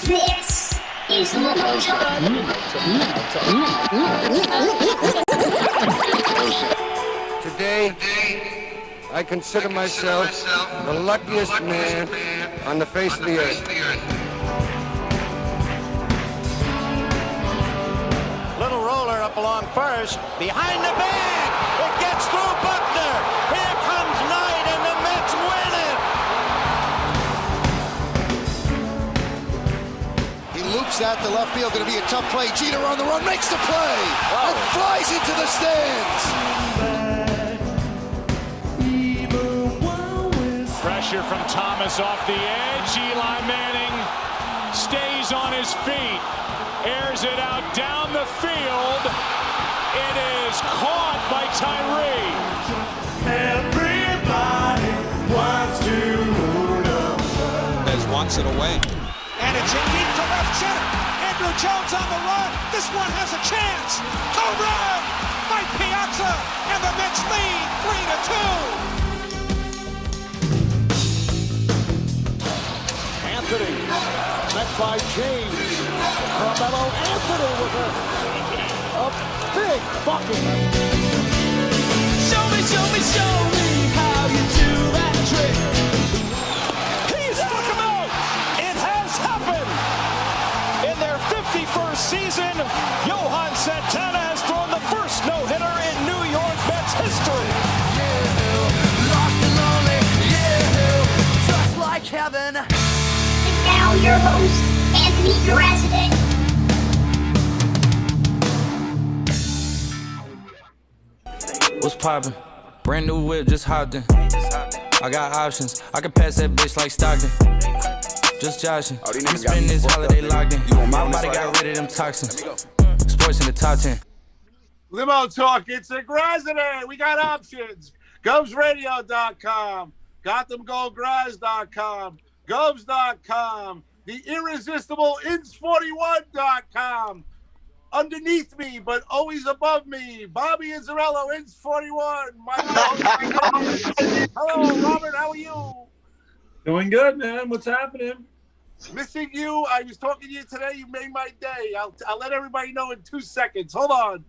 This is Limo Talk. Today, I consider myself the luckiest man on the face of the earth. Little roller up along first, behind the bag. It gets through Buckner. Here comes Knight, and the Mets win it. He loops out to left field. Going to be a tough play. Jeter on the run, makes the play, and flies into the stands. Pressure from Thomas off the edge. Eli Manning stays on his feet. Airs it out down the field. It is caught by Tyree. Everybody wants to know. As walks it away. And it's in deep to left center. Andrew Jones on the run. This one has a chance. Home run! Mike Piazza, and the Mets lead 3-2. Anthony, met by James. Carmelo Anthony with a big bucket. Show me how you do that trick. He struck him out. It has happened. In their 51st season, Johan Santana has thrown the first no-hitter in New York Mets history. Lost and lonely, yeah, just like heaven. And now your host, Anthony Graziadei. What's poppin'? Brand new whip, just hopped in. I got options. I can pass that bitch like Stockton. Just joshing. I'm spending this holiday locked in. My body got rid of them toxins. Sports in the top 10. Limo Talk, it's a Graziadei. We got options. GovsRadio.com, GotThemGoGraz.com, Govs.com, the irresistible Ins41.com. Underneath me, but always above me, Bobby Izzarello, Ins41. Hello, Robert, how are you? Doing good, man. What's happening? Missing you. I was talking to you today. You made my day. I'll let everybody know in 2 seconds. Hold on.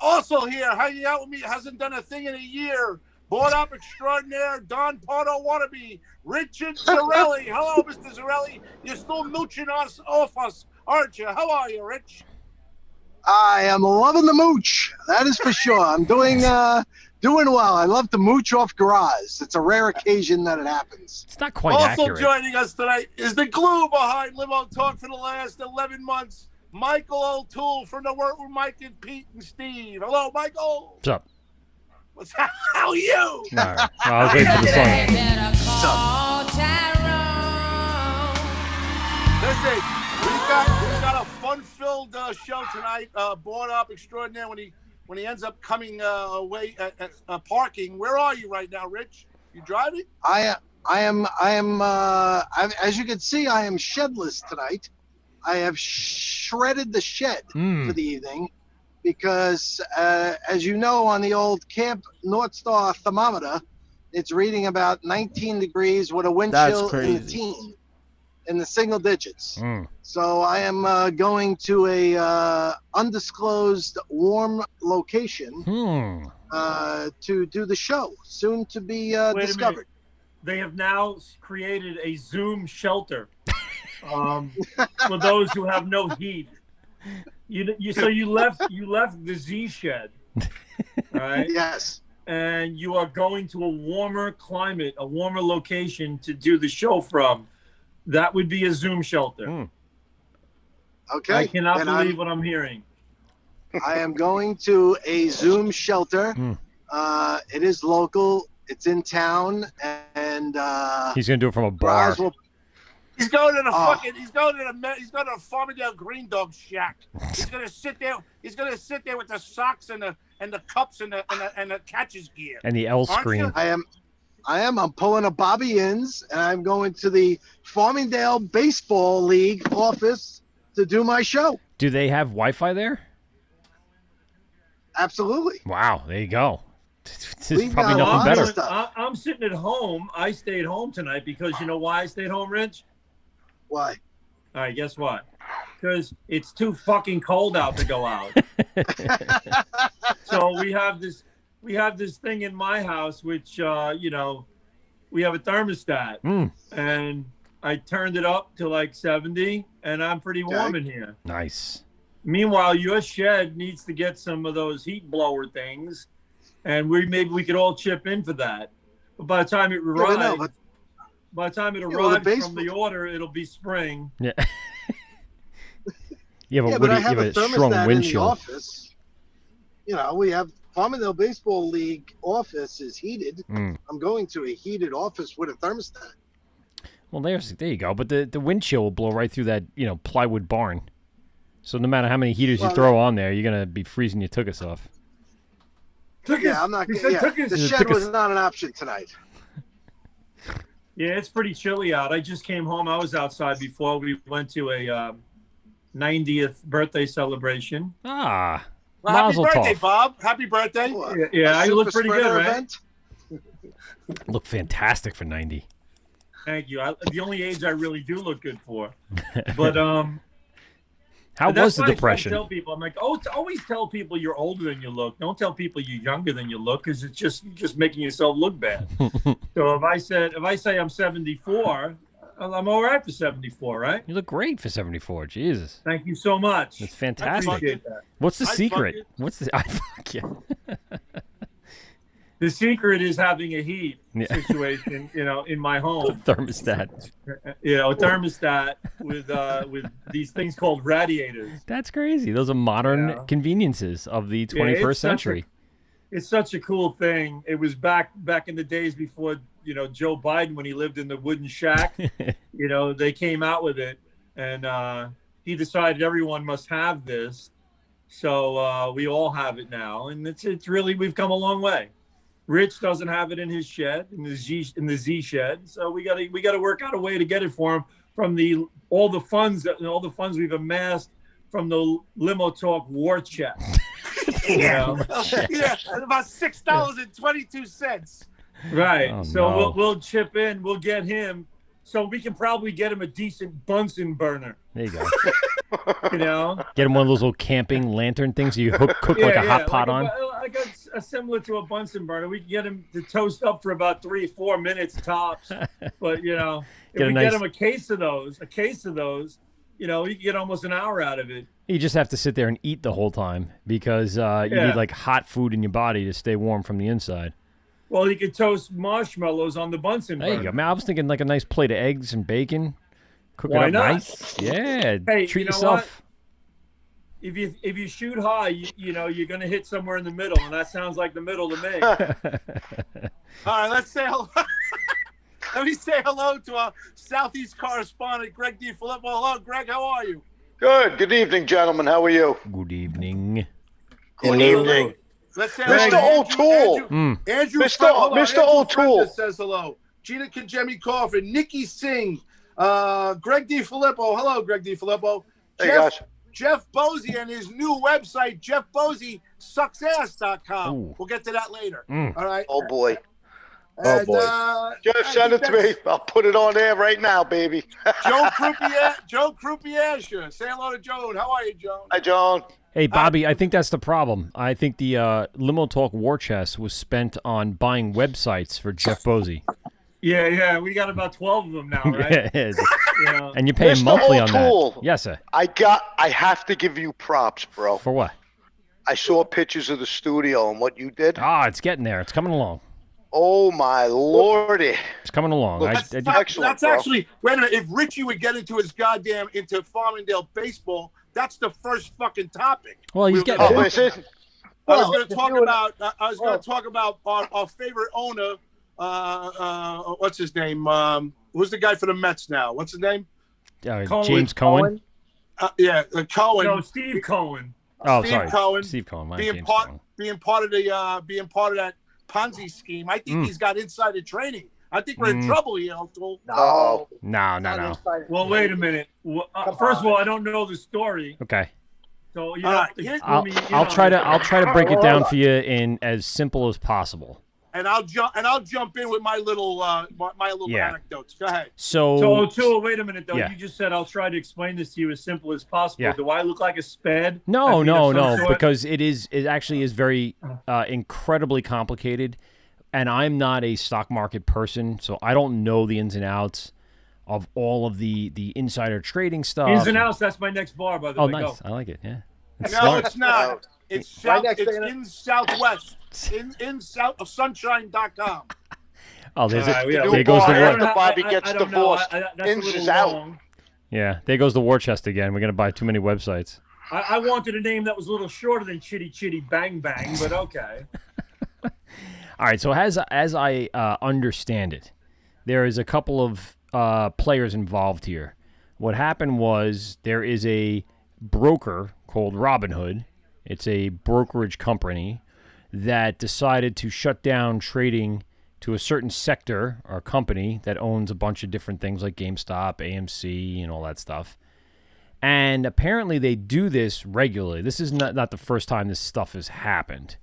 Also here, hanging out with me, hasn't done a thing in a year. Board up extraordinaire, Don Pardo wannabe, Richard Zarelli. Hello, Mr. Zarelli. You're still mooching us off us, aren't you? How are you, Rich? I am loving the mooch. That is for sure. I'm doing well. I love to mooch off Graz. It's a rare occasion that it happens. It's not quite also accurate. Joining us tonight is the glue behind Limo Talk for the last 11 months, Michael O'Toole from the Work with Mike and Pete and Steve. Hello, Michael. What's up? How are you? All right. I was waiting for the song. What's up? Listen, we've got a fun-filled show tonight. Board up extraordinaire when he ends up coming away at parking. Where are you right now, Rich? You driving? I am. As you can see, I am shedless tonight. I have shredded the shed for the evening because, as you know, on the old Camp North Star thermometer, it's reading about 19 degrees with a wind chill in the single digits. So I am going to a undisclosed warm location to do the show, soon to be discovered. They have now created a Zoom shelter for those who have no heat. So you left the Z shed, right? Yes. And you are going to a warmer climate, a warmer location to do the show from. That would be a Zoom shelter. Okay. I cannot believe what I'm hearing. I am going to a Zoom shelter. It is local. It's in town, and he's gonna do it from a bar. He's going to the he's going to the Farmingdale Green Dog shack. He's gonna sit there. He's gonna sit there with the socks and the cups and the catcher's gear. And the L screen. I am. I'm pulling a Bobby Inns, and I'm going to the Farmingdale Baseball League office to do my show. Do they have Wi-Fi there? Absolutely. Wow, there you go. There's probably nothing better. I'm sitting at home. I stayed home tonight because you know why I stayed home, Rich? Why? All right, guess what? Because it's too fucking cold out to go out. So we have this thing in my house, which we have a thermostat, and I turned it up to like 70, and I'm pretty warm in here. Nice. Meanwhile, your shed needs to get some of those heat blower things, and maybe we could all chip in for that. But by the time it arrives, from the order, it'll be spring. Yeah. But I have a strong thermostat in the windshield. office. We have Farmingdale Baseball League office is heated. I'm going to a heated office with a thermostat. Well, there you go. But the wind chill will blow right through that plywood barn. So no matter how many heaters you throw on there, you're gonna be freezing your tuchus off. I'm not. The shed was not an option tonight. Yeah, it's pretty chilly out. I just came home. I was outside before we went to a 90th birthday celebration. Ah, well, happy Mazel birthday, tov. Bob! Happy birthday! Yeah, I look pretty good, right? Look fantastic for 90. Thank you. The only age I really do look good for. But how was the why I depression? tell people, I'm like, always tell people you're older than you look. Don't tell people you're younger than you look, because it's you're just making yourself look bad. So if I say I'm 74, I'm all right for 74, right? You look great for 74. Jesus. Thank you so much. That's fantastic. I appreciate that. What's the secret? What's the? I fuck you. The secret is having a heat situation, in my home. Thermostat. A thermostat with these things called radiators. That's crazy. Those are modern conveniences of the 21st century. It's such a cool thing. It was back in the days before, Joe Biden, when he lived in the wooden shack, they came out with it, and he decided everyone must have this. So we all have it now, and it's really, we've come a long way. Rich doesn't have it in his shed, in the Z shed. So we got to work out a way to get it for him from all the funds we've amassed from the Limo Talk war chest. Yeah, about $6.22. Right. Oh, so no. we'll chip in. We'll get him. So we can probably get him a decent Bunsen burner. There you go. Get him one of those little camping lantern things you cook like a hot pot on. Like a similar to a Bunsen burner. We can get him to toast up for about 3-4 minutes tops. But if we get him a case of those, you can get almost an hour out of it. You just have to sit there and eat the whole time because you need like hot food in your body to stay warm from the inside. Well, you could toast marshmallows on the Bunsen burner. There you go. Man, I was thinking like a nice plate of eggs and bacon. Cook Why it up not? nice. Yeah. Hey, treat you know yourself. What? If you shoot high, you're gonna hit somewhere in the middle, and that sounds like the middle to me. All right, let's say hello. Let me say hello to our Southeast correspondent, Greg DiFilippo. Hello, Greg. How are you? Good. Good evening, gentlemen. How are you? Good evening. Good evening. Let's say Mr. O'Toole. Andrew Mr. O'Toole says hello. Gina Kajemi Coffin, Nikki Singh, Greg DiFilippo. Hello, Greg DiFilippo. Hey, guys. Jeff Bosey and his new website, jeffboseysucksass.com. Ooh. We'll get to that later. All right. Oh, boy. And, Jeff, send it to me. I'll put it on there right now, baby. Joe Croupier. Say hello to Joan. How are you, Joan? Hi, Joan. Hey, Bobby, I think that's the problem. I think the Limo Talk war chest was spent on buying websites for Jeff Bosey. Yeah, we got about 12 of them now, right? And you're paying Mr. monthly O'Toole, on that. Yes, sir. I have to give you props, bro. For what? I saw pictures of the studio and what you did. It's getting there. It's coming along. Oh, my Lordy. It's coming along. Look, That's actually, wait a minute, if Richie would get into into Farmingdale baseball, that's the first fucking topic. Well, he's getting there. I was going to talk about our favorite owner. What's his name? Who's the guy for the Mets now? What's his name? James Cohen. Cohen. No, Steve Cohen. Oh, Steve sorry, Cohen. Steve Cohen. Being part of that Ponzi scheme. I think he's got insider trading. I think we're in trouble here, O'Toole. No. Well, wait a minute. First of all, I don't know the story. Okay. So you know, I'll try to break it down for you in as simple as possible. And I'll jump in with my little anecdotes. Go ahead. So O'Toole, wait a minute though. Yeah. You just said I'll try to explain this to you as simple as possible. Yeah. Do I look like a sped? No, sort? because it actually is very incredibly complicated, and I'm not a stock market person, so I don't know the ins and outs of all of the insider trading stuff. Ins and outs. That's my next bar, by the way. Oh, nice. Go. I like it. Yeah. No, it's not. It's in Southwest. In South of Sunshine.com. Oh, there's There there goes the after war. Bobby gets divorced. Ins is out. Yeah, there goes the war chest again. We're gonna buy too many websites. I wanted a name that was a little shorter than Chitty Chitty Bang Bang, but okay. All right. So as I understand it, there is a couple of players involved here. What happened was there is a broker called Robinhood. It's a brokerage company that decided to shut down trading to a certain sector or company that owns a bunch of different things like GameStop, AMC, and all that stuff. And apparently they do this regularly. This is not the first time this stuff has happened.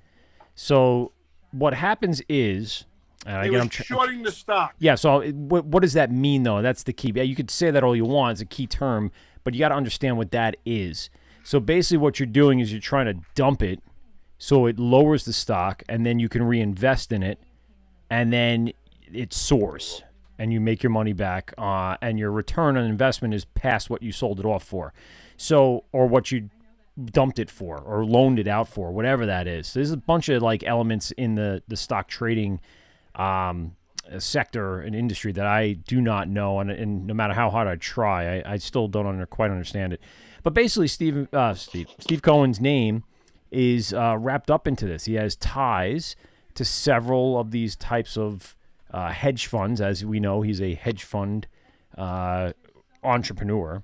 So what happens is... He was shorting the stock. Yeah, so what does that mean, though? That's the key. Yeah, you could say that all you want. It's a key term, but you got to understand what that is. So basically what you're doing is you're trying to dump it so it lowers the stock, and then you can reinvest in it, and then it soars, and you make your money back, and your return on investment is past what you sold it off for. So, or what you dumped it for, or loaned it out for, whatever that is. So there's a bunch of like elements in the stock trading sector and industry that I do not know, and no matter how hard I try, I still don't quite understand it. But basically, Steve Cohen's name is wrapped up into this. He has ties to several of these types of hedge funds. As we know, he's a hedge fund entrepreneur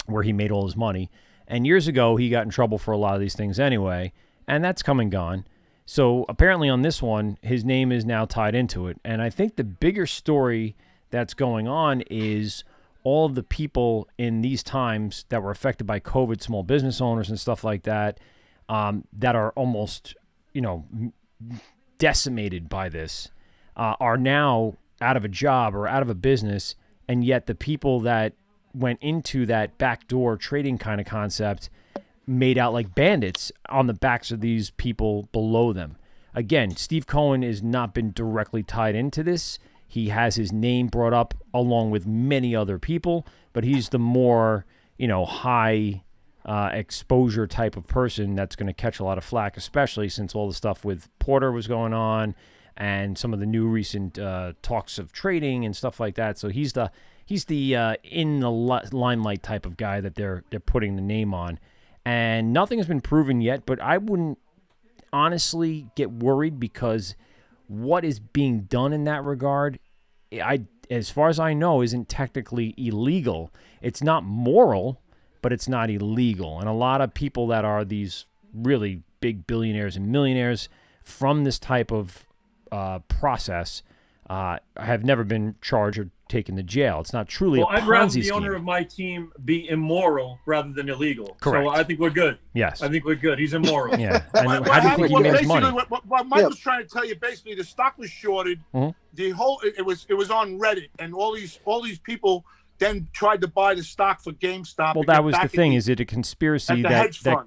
where he made all his money. And years ago, he got in trouble for a lot of these things anyway, and that's come and gone. So apparently on this one, his name is now tied into it. And I think the bigger story that's going on is all of the people in these times that were affected by COVID, small business owners and stuff like that, that are almost, decimated by this, are now out of a job or out of a business. And yet the people that went into that backdoor trading kind of concept made out like bandits on the backs of these people below them. Again, Steve Cohen has not been directly tied into this. He has his name brought up along with many other people, but he's the more, high exposure type of person that's going to catch a lot of flack, especially since all the stuff with Porter was going on and some of the new recent talks of trading and stuff like that. So he's the in the limelight type of guy that they're putting the name on. And nothing has been proven yet, but I wouldn't honestly get worried because what is being done in that regard, as far as I know, isn't technically illegal. It's not moral, but it's not illegal. And a lot of people that are these really big billionaires and millionaires from this type of process have never been charged or taken to jail. It's not truly a Ponzi I'd rather the scheme. owner of my team be immoral rather than illegal. Correct. So I think we're good. Yes. I think we're good. He's immoral. Yeah. And how do you think he made his money? What Mike was trying to tell you, basically, the stock was shorted. Mm-hmm. The whole it was on Reddit, and all these people then tried to buy the stock for GameStop. Well, that was the thing. Is it a conspiracy that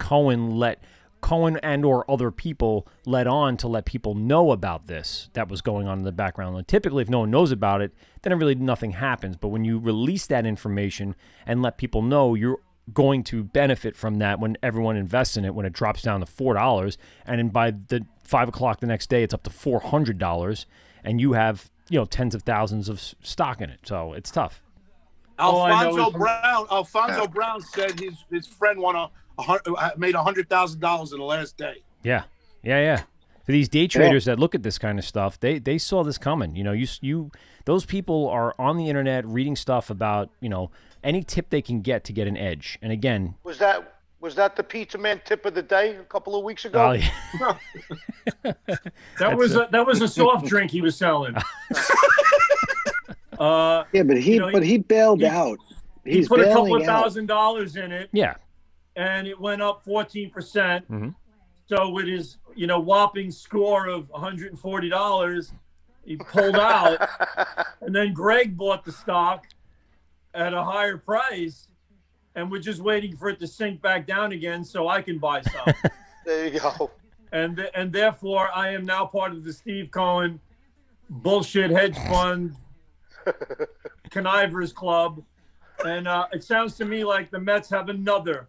Cohen and or other people let on to let people know about this that was going on in the background? And typically, if no one knows about it, then really nothing happens. But when you release that information and let people know, you're going to benefit from that when everyone invests in it, when it drops down to $4, and then by the 5 o'clock the next day, it's up to $400, and you have tens of thousands of stock in it. So it's tough. Alfonso Brown said his friend made $100,000 in the last day. Yeah. For these day traders that look at this kind of stuff, they saw this coming. Those people are on the internet reading stuff about any tip they can get to get an edge. And again, was that the Pizza Man tip of the day a couple of weeks ago? Yeah. that was a soft drink he was selling. But he bailed out. He put a couple of $1,000 in it. Yeah. and it went up 14%. Mm-hmm. So with his, whopping score of $140, he pulled out. And then Greg bought the stock at a higher price, and we're just waiting for it to sink back down again so I can buy some. There you go. And therefore, I am now part of the Steve Cohen bullshit hedge fund connivers club. And it sounds to me like the Mets have another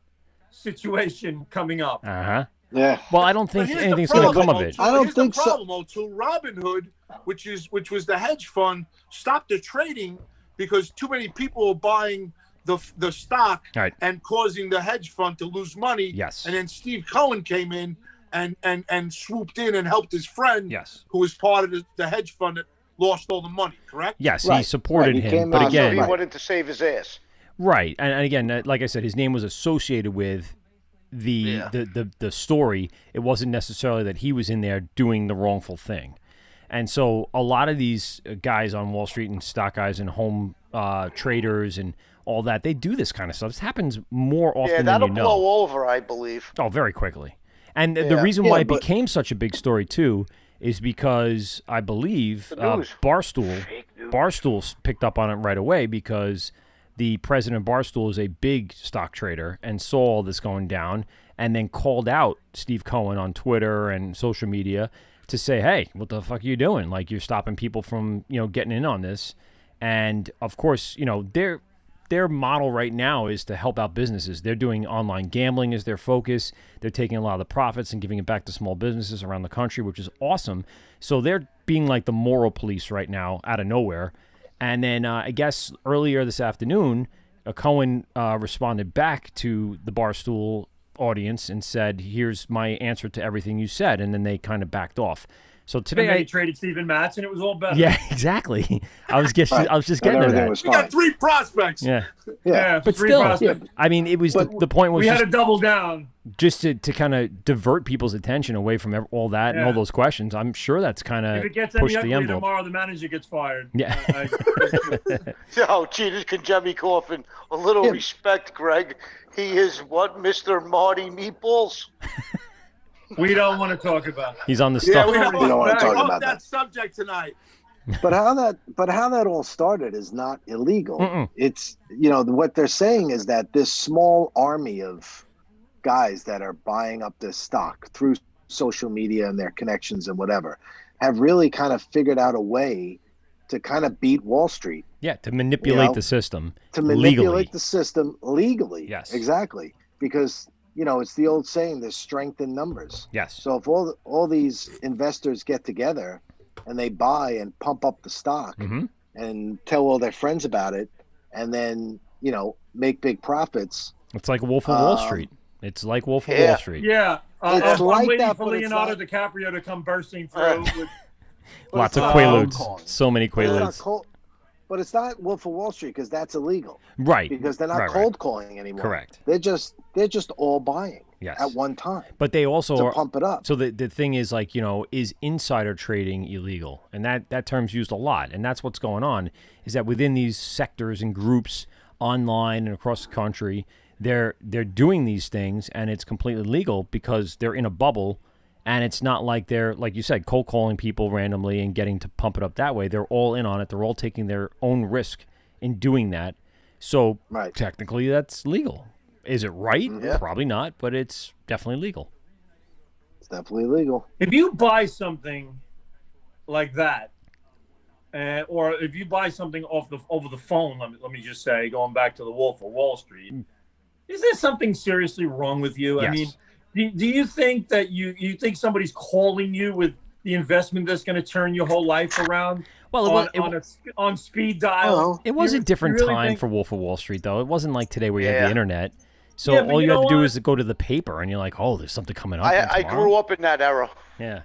situation coming up. Uh-huh. Yeah. Well, I don't think anything's going to come of it. I don't think so. The problem, O'Toole. Robinhood, which was the hedge fund, stopped the trading because too many people were buying the stock and causing the hedge fund to lose money. Yes. And then Steve Cohen came in and swooped in and helped his friend, who was part of the hedge fund that lost all the money, correct? Yes, he supported him. But again, he wanted to save his ass. Right. And again, like I said, his name was associated with the story. It wasn't necessarily that he was in there doing the wrongful thing. And so a lot of these guys on Wall Street and stock guys and home traders and all that, they do this kind of stuff. This happens more often than you know. Yeah, that'll blow over, I believe. Oh, very quickly. And the reason why it became such a big story, too, is because I believe Barstool picked up on it right away because the president of Barstool is a big stock trader and saw all this going down and then called out Steve Cohen on Twitter and social media to say, hey, what the fuck are you doing? Like, you're stopping people from, getting in on this. And, of course, their model right now is to help out businesses. They're doing online gambling as their focus. They're taking a lot of the profits and giving it back to small businesses around the country, which is awesome. So they're being like the moral police right now out of nowhere. And then I guess earlier this afternoon, Cohen responded back to the Barstool audience and said, here's my answer to everything you said. And then they kind of backed off. So today I traded Steven Matz, and it was all better. Yeah, exactly. I was just getting to that. We got 3 prospects. Yeah, but still, prospects. I mean, it was the point was we had to double down just to kind of divert people's attention away from all that and all those questions. I'm sure that's kind of if it gets pushed any the uglier envelope. tomorrow, the manager gets fired. Yeah. Oh, Jesus, can Jimmy Coffin a little respect, Greg? He is what, Mr. Marty Meatballs? We don't want to talk about it. He's on the stuff. We don't want to talk about that subject tonight. But how that all started is not illegal. Mm-mm. It's what they're saying is that this small army of guys that are buying up this stock through social media and their connections and whatever have really kind of figured out a way to kind of beat Wall Street. Yeah, to manipulate the system. To manipulate legally. the system legally. Yes. Exactly. Because it's the old saying, there's strength in numbers. Yes. So if all these investors get together and they buy and pump up the stock and tell all their friends about it and then, make big profits. It's like Wolf of Wall Street. It's like Wolf of Wall Street. Yeah. It's I'm like waiting that, for but it's Leonardo not- DiCaprio to come bursting through. With, Lots of Quaaludes. So many Quaaludes. But it's not Wolf of Wall Street because that's illegal. Right. Because they're not Right. cold calling anymore. Correct. They're just all buying at one time. But they also to pump it up. So the thing is, like, is insider trading illegal? And that term's used a lot. And that's what's going on, is that within these sectors and groups online and across the country, they're doing these things, and it's completely legal because they're in a bubble. And it's not like they're, like you said, cold calling people randomly and getting to pump it up that way. They're all in on it. They're all taking their own risk in doing that. So technically that's legal. Is it right? Yeah. Probably not, but it's definitely legal. It's definitely legal. if you buy something like that, or if you buy something over the phone, let me just say, going back to the Wolf of Wall Street, is there something seriously wrong with you? Yes. I mean, do you think that you think somebody's calling you with the investment that's going to turn your whole life around? Well, on speed dial. It was a different really time think- for Wolf of Wall Street, though. It wasn't like today where you had Yeah. the internet. So Yeah, but all you you had know to do what? is go to the paper, and you're like, oh, there's something coming up. I tomorrow. grew up in that era. Yeah.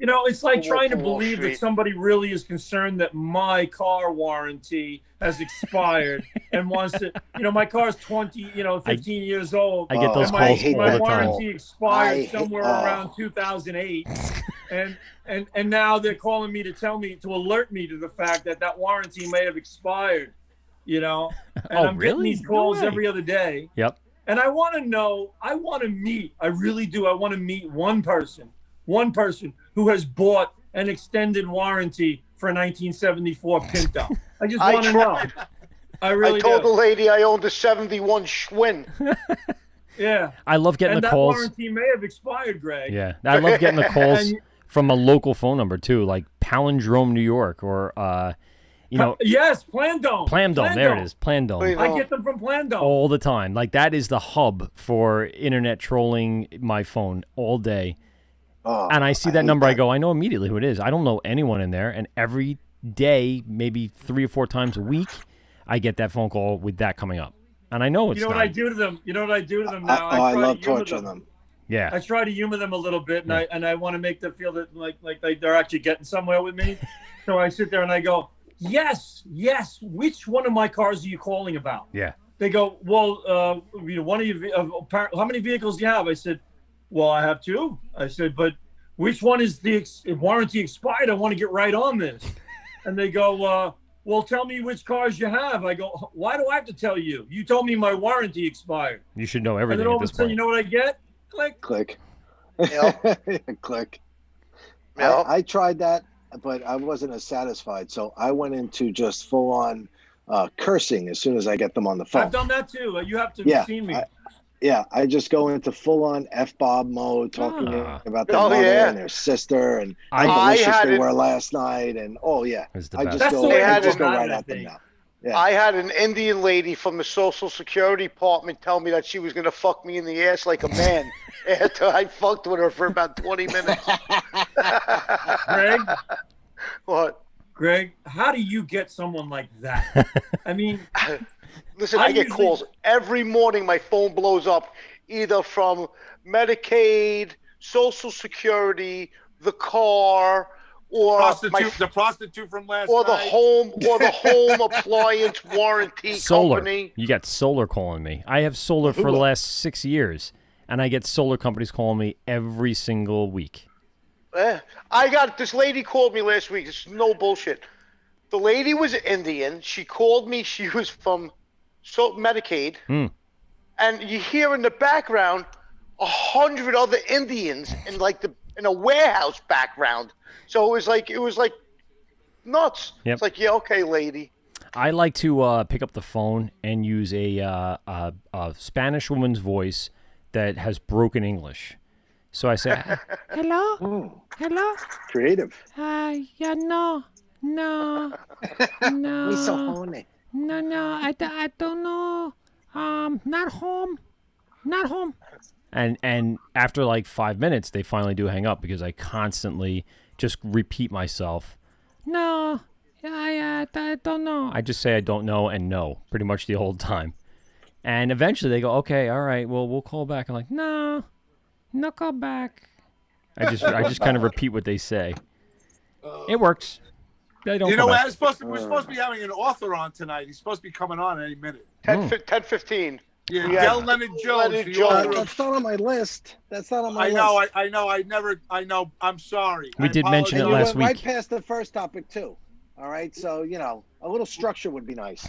It's like Wolf trying to of Wall believe that Street. somebody really is concerned that my car warranty has expired and wants to, my car's 15 years old. I get those and calls all my the time. warranty expired somewhere around 2008. and now they're calling me to alert me to the fact that warranty may have expired, and Oh, I'm getting really? these calls No way. every other day. Yep. And I want to know, I want to meet, I really do. I want to meet one person who has bought an extended warranty for a 1974 Pinto. I just want to know. I told do. the lady I owned a 71 Schwinn. Yeah. I love getting the calls. That warranty may have expired, Greg. Yeah. I love getting the calls from a local phone number, too, like Palindrome, New York, or, Yes, Plandome. There it is. Plandome. I get them from Plandome. All the time. Like, that is the hub for internet trolling my phone all day. Oh, and I see that number, I go, I know immediately who it is. I don't know anyone in there. And every day, maybe 3 or 4 times a week, I get that phone call with that coming up. And I know it's what I do to them? You know what I do to them now? I love torturing them. Yeah. I try to humor them a little bit, and I want to make them feel that like they're actually getting somewhere with me. So I sit there and I go, yes. Which one of my cars are you calling about? Yeah. They go, well, one of you. How many vehicles do you have? I said, well, I have 2. I said, but which one is the warranty expired? I want to get right on this. And they go, well, tell me which cars you have. I go, why do I have to tell you? You told me my warranty expired. You should know everything. And then all at this of a sudden, point. you know what I get? Click. Yep. Click. Yep. I tried that, but I wasn't as satisfied. So I went into just full on cursing as soon as I get them on the phone. I've done that too. You have to have seen me. I just go into full on F-Bob mode, talking about their mother and their sister and how delicious they were last night. And I just go right at them now. Yeah. I had an Indian lady from the Social Security Department tell me that she was going to fuck me in the ass like a man after I fucked with her for about 20 minutes. Greg? What? Greg, how do you get someone like that? I mean... Listen, I get calls every morning. My phone blows up either from Medicaid, Social Security, the car, or the prostitute from last or night, the home appliance warranty company. You got solar calling me. I have solar for the last 6 years, and I get solar companies calling me every single week. I got this lady called me last week. This is no bullshit. The lady was Indian. She called me. She was from Medicaid, and you hear in the background 100 other Indians in a warehouse background. So it was like nuts. Yep. It's like, yeah, okay, lady. I like to pick up the phone and use a Spanish woman's voice that has broken English. So I say, hello, hello, creative. Yeah, no. Me so horny. No, I don't know. Not home. And after like 5 minutes, they finally do hang up because I constantly just repeat myself. No, I don't know. I just say I don't know and no pretty much the whole time. And eventually they go, okay, all right, well, we'll call back. I'm like, no call back. I just kind of repeat what they say. It works. They don't. You know what? We're supposed to be having an author on tonight. He's supposed to be coming on any minute. 10:15. Yeah, Del Leonard Jones. That's not on my list. That's not on my list. I know. I'm sorry. We did mention it last week. Right past the first topic too. All right, so a little structure would be nice.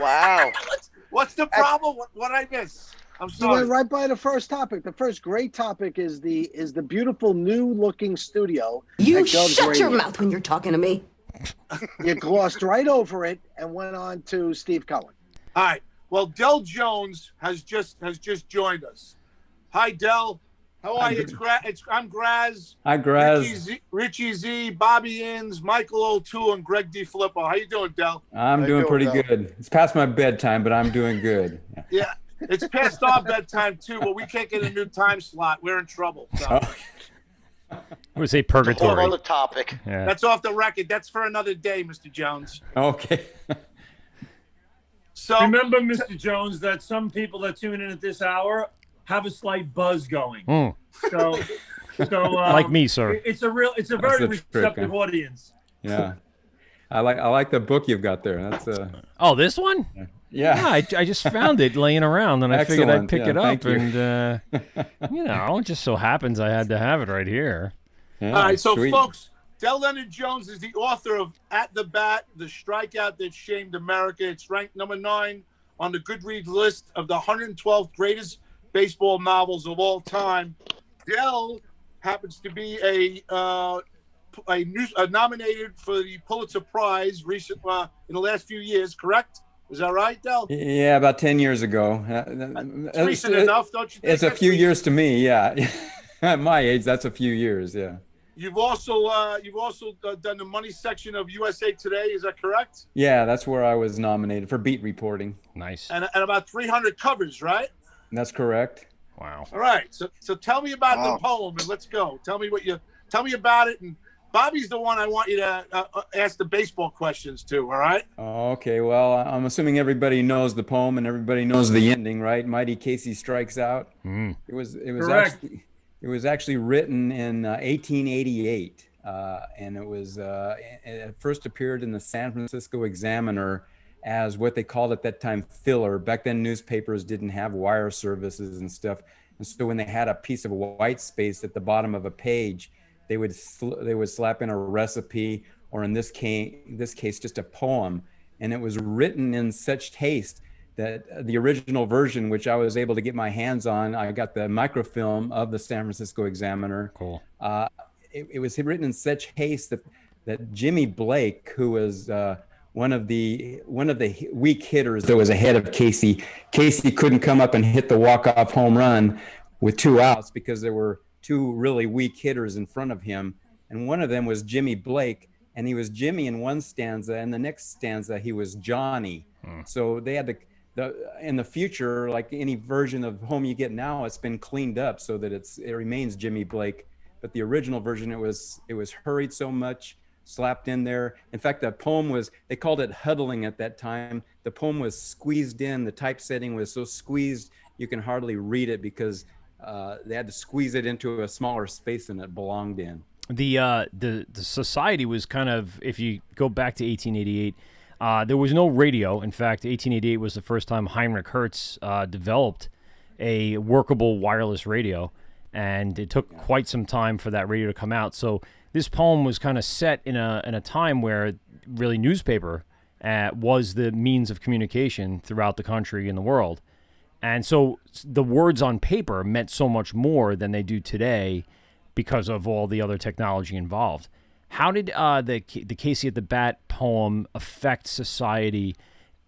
Wow. What's the problem? What I miss? I'm You sorry. went right by the first topic. The first great topic is the beautiful new looking studio. You shut your mouth when you're talking to me. You glossed right over it and went on to Steve Cohen. All right. Well, Del Jones has just joined us. Hi, Del. How are you? I'm Graz. Hi, Graz. Richie Z, Bobby Inns, Michael O'Toole, and Greg DiFilippo. How you doing, Del? I'm doing pretty good. It's past my bedtime, but I'm doing good. Yeah, it's past our bedtime too, but we can't get a new time slot. We're in trouble. So. I would say purgatory. Another topic. Yeah. That's off the record. That's for another day, Mr. Jones. Okay. So remember, Mr. Jones, that some people that tune in at this hour have a slight buzz going. So like me, sir. It's a very receptive audience. Yeah, I like the book you've got there. That's Oh, this one? Yeah. I just found it laying around, and I figured I'd pick it up, and it just so happens I had to have it right here. Yeah, all right, so sweet. Folks, Del Leonard Jones is the author of At the Bat, The Strikeout That Shamed America. It's ranked number 9 on the Goodreads list of the 112 greatest baseball novels of all time. Dell happens to be nominated for the Pulitzer Prize in the last few years, correct? Is that right, Dell? Yeah, about 10 years ago. It's recent enough, don't you think? It's a few years to me, yeah. At my age, that's a few years, yeah. You've also done the money section of USA Today. Is that correct? Yeah, that's where I was nominated for beat reporting. Nice. And about 300 covers, right? That's correct. Wow. All right. So tell me about the poem and let's go. Tell me about it. And Bobby's the one I want you to ask the baseball questions to. All right. Okay. Well, I'm assuming everybody knows the poem and everybody knows the ending, right? Mighty Casey strikes out. Mm. It was Correct. It was actually written in 1888, and it first appeared in the San Francisco Examiner as what they called at that time filler. Back then, newspapers didn't have wire services and stuff, and so when they had a piece of white space at the bottom of a page, they would slap in a recipe, or in this case, just a poem, and it was written in such haste that the original version, which I was able to get my hands on, I got the microfilm of the San Francisco Examiner. Cool. It was written in such haste that Jimmy Blake, who was one of the weak hitters that was ahead of Casey couldn't come up and hit the walk-off home run with 2 outs because there were 2 really weak hitters in front of him, and one of them was Jimmy Blake, and he was Jimmy in one stanza, and the next stanza he was Johnny. So they had to. In the future, like any version of Home you get now, it's been cleaned up so that it remains Jimmy Blake. But the original version, it was hurried so much, slapped in there. In fact, the poem they called it huddling at that time. The poem was squeezed in. The typesetting was so squeezed you can hardly read it because they had to squeeze it into a smaller space than it belonged in. The society was kind of, if you go back to 1888. There was no radio. In fact, 1888 was the first time Heinrich Hertz developed a workable wireless radio, and it took quite some time for that radio to come out. So this poem was kind of set in a time where really newspaper was the means of communication throughout the country and the world. And so the words on paper meant so much more than they do today because of all the other technology involved. How did the Casey at the Bat poem affect society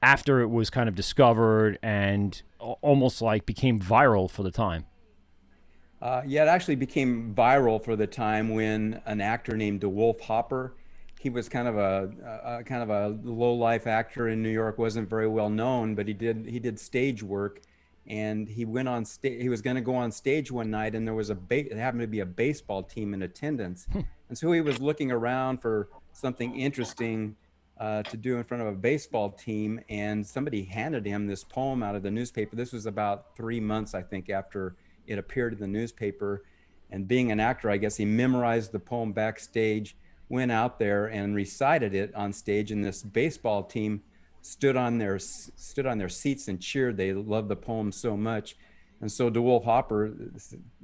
after it was kind of discovered and almost like became viral for the time? It actually became viral for the time when an actor named DeWolf Hopper, he was kind of a low-life actor in New York, wasn't very well known, but he did stage work, and he went on stage. He was going to go on stage one night, and there was it happened to be a baseball team in attendance. And so he was looking around for something interesting to do in front of a baseball team, and somebody handed him this poem out of the newspaper. This was about 3 months, I think, after it appeared in the newspaper. And being an actor, I guess he memorized the poem backstage, went out there and recited it on stage, and this baseball team stood on their seats and cheered. They loved the poem so much. And so DeWolf Hopper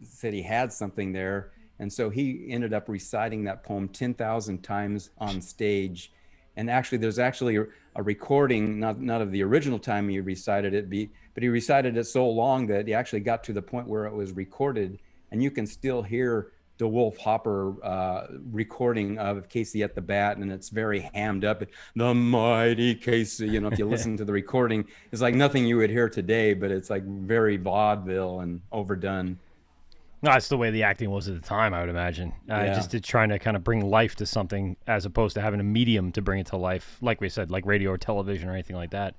said he had something there. And so he ended up reciting that poem 10,000 times on stage. And actually, there's actually a recording, not of the original time he recited it, but he recited it so long that he actually got to the point where it was recorded. And you can still hear DeWolf Hopper recording of Casey at the Bat, and it's very hammed up. The mighty Casey, if you listen to the recording, it's like nothing you would hear today, but it's like very vaudeville and overdone. No, that's the way the acting was at the time, I would imagine. Just trying to kind of bring life to something as opposed to having a medium to bring it to life, like we said, like radio or television or anything like that.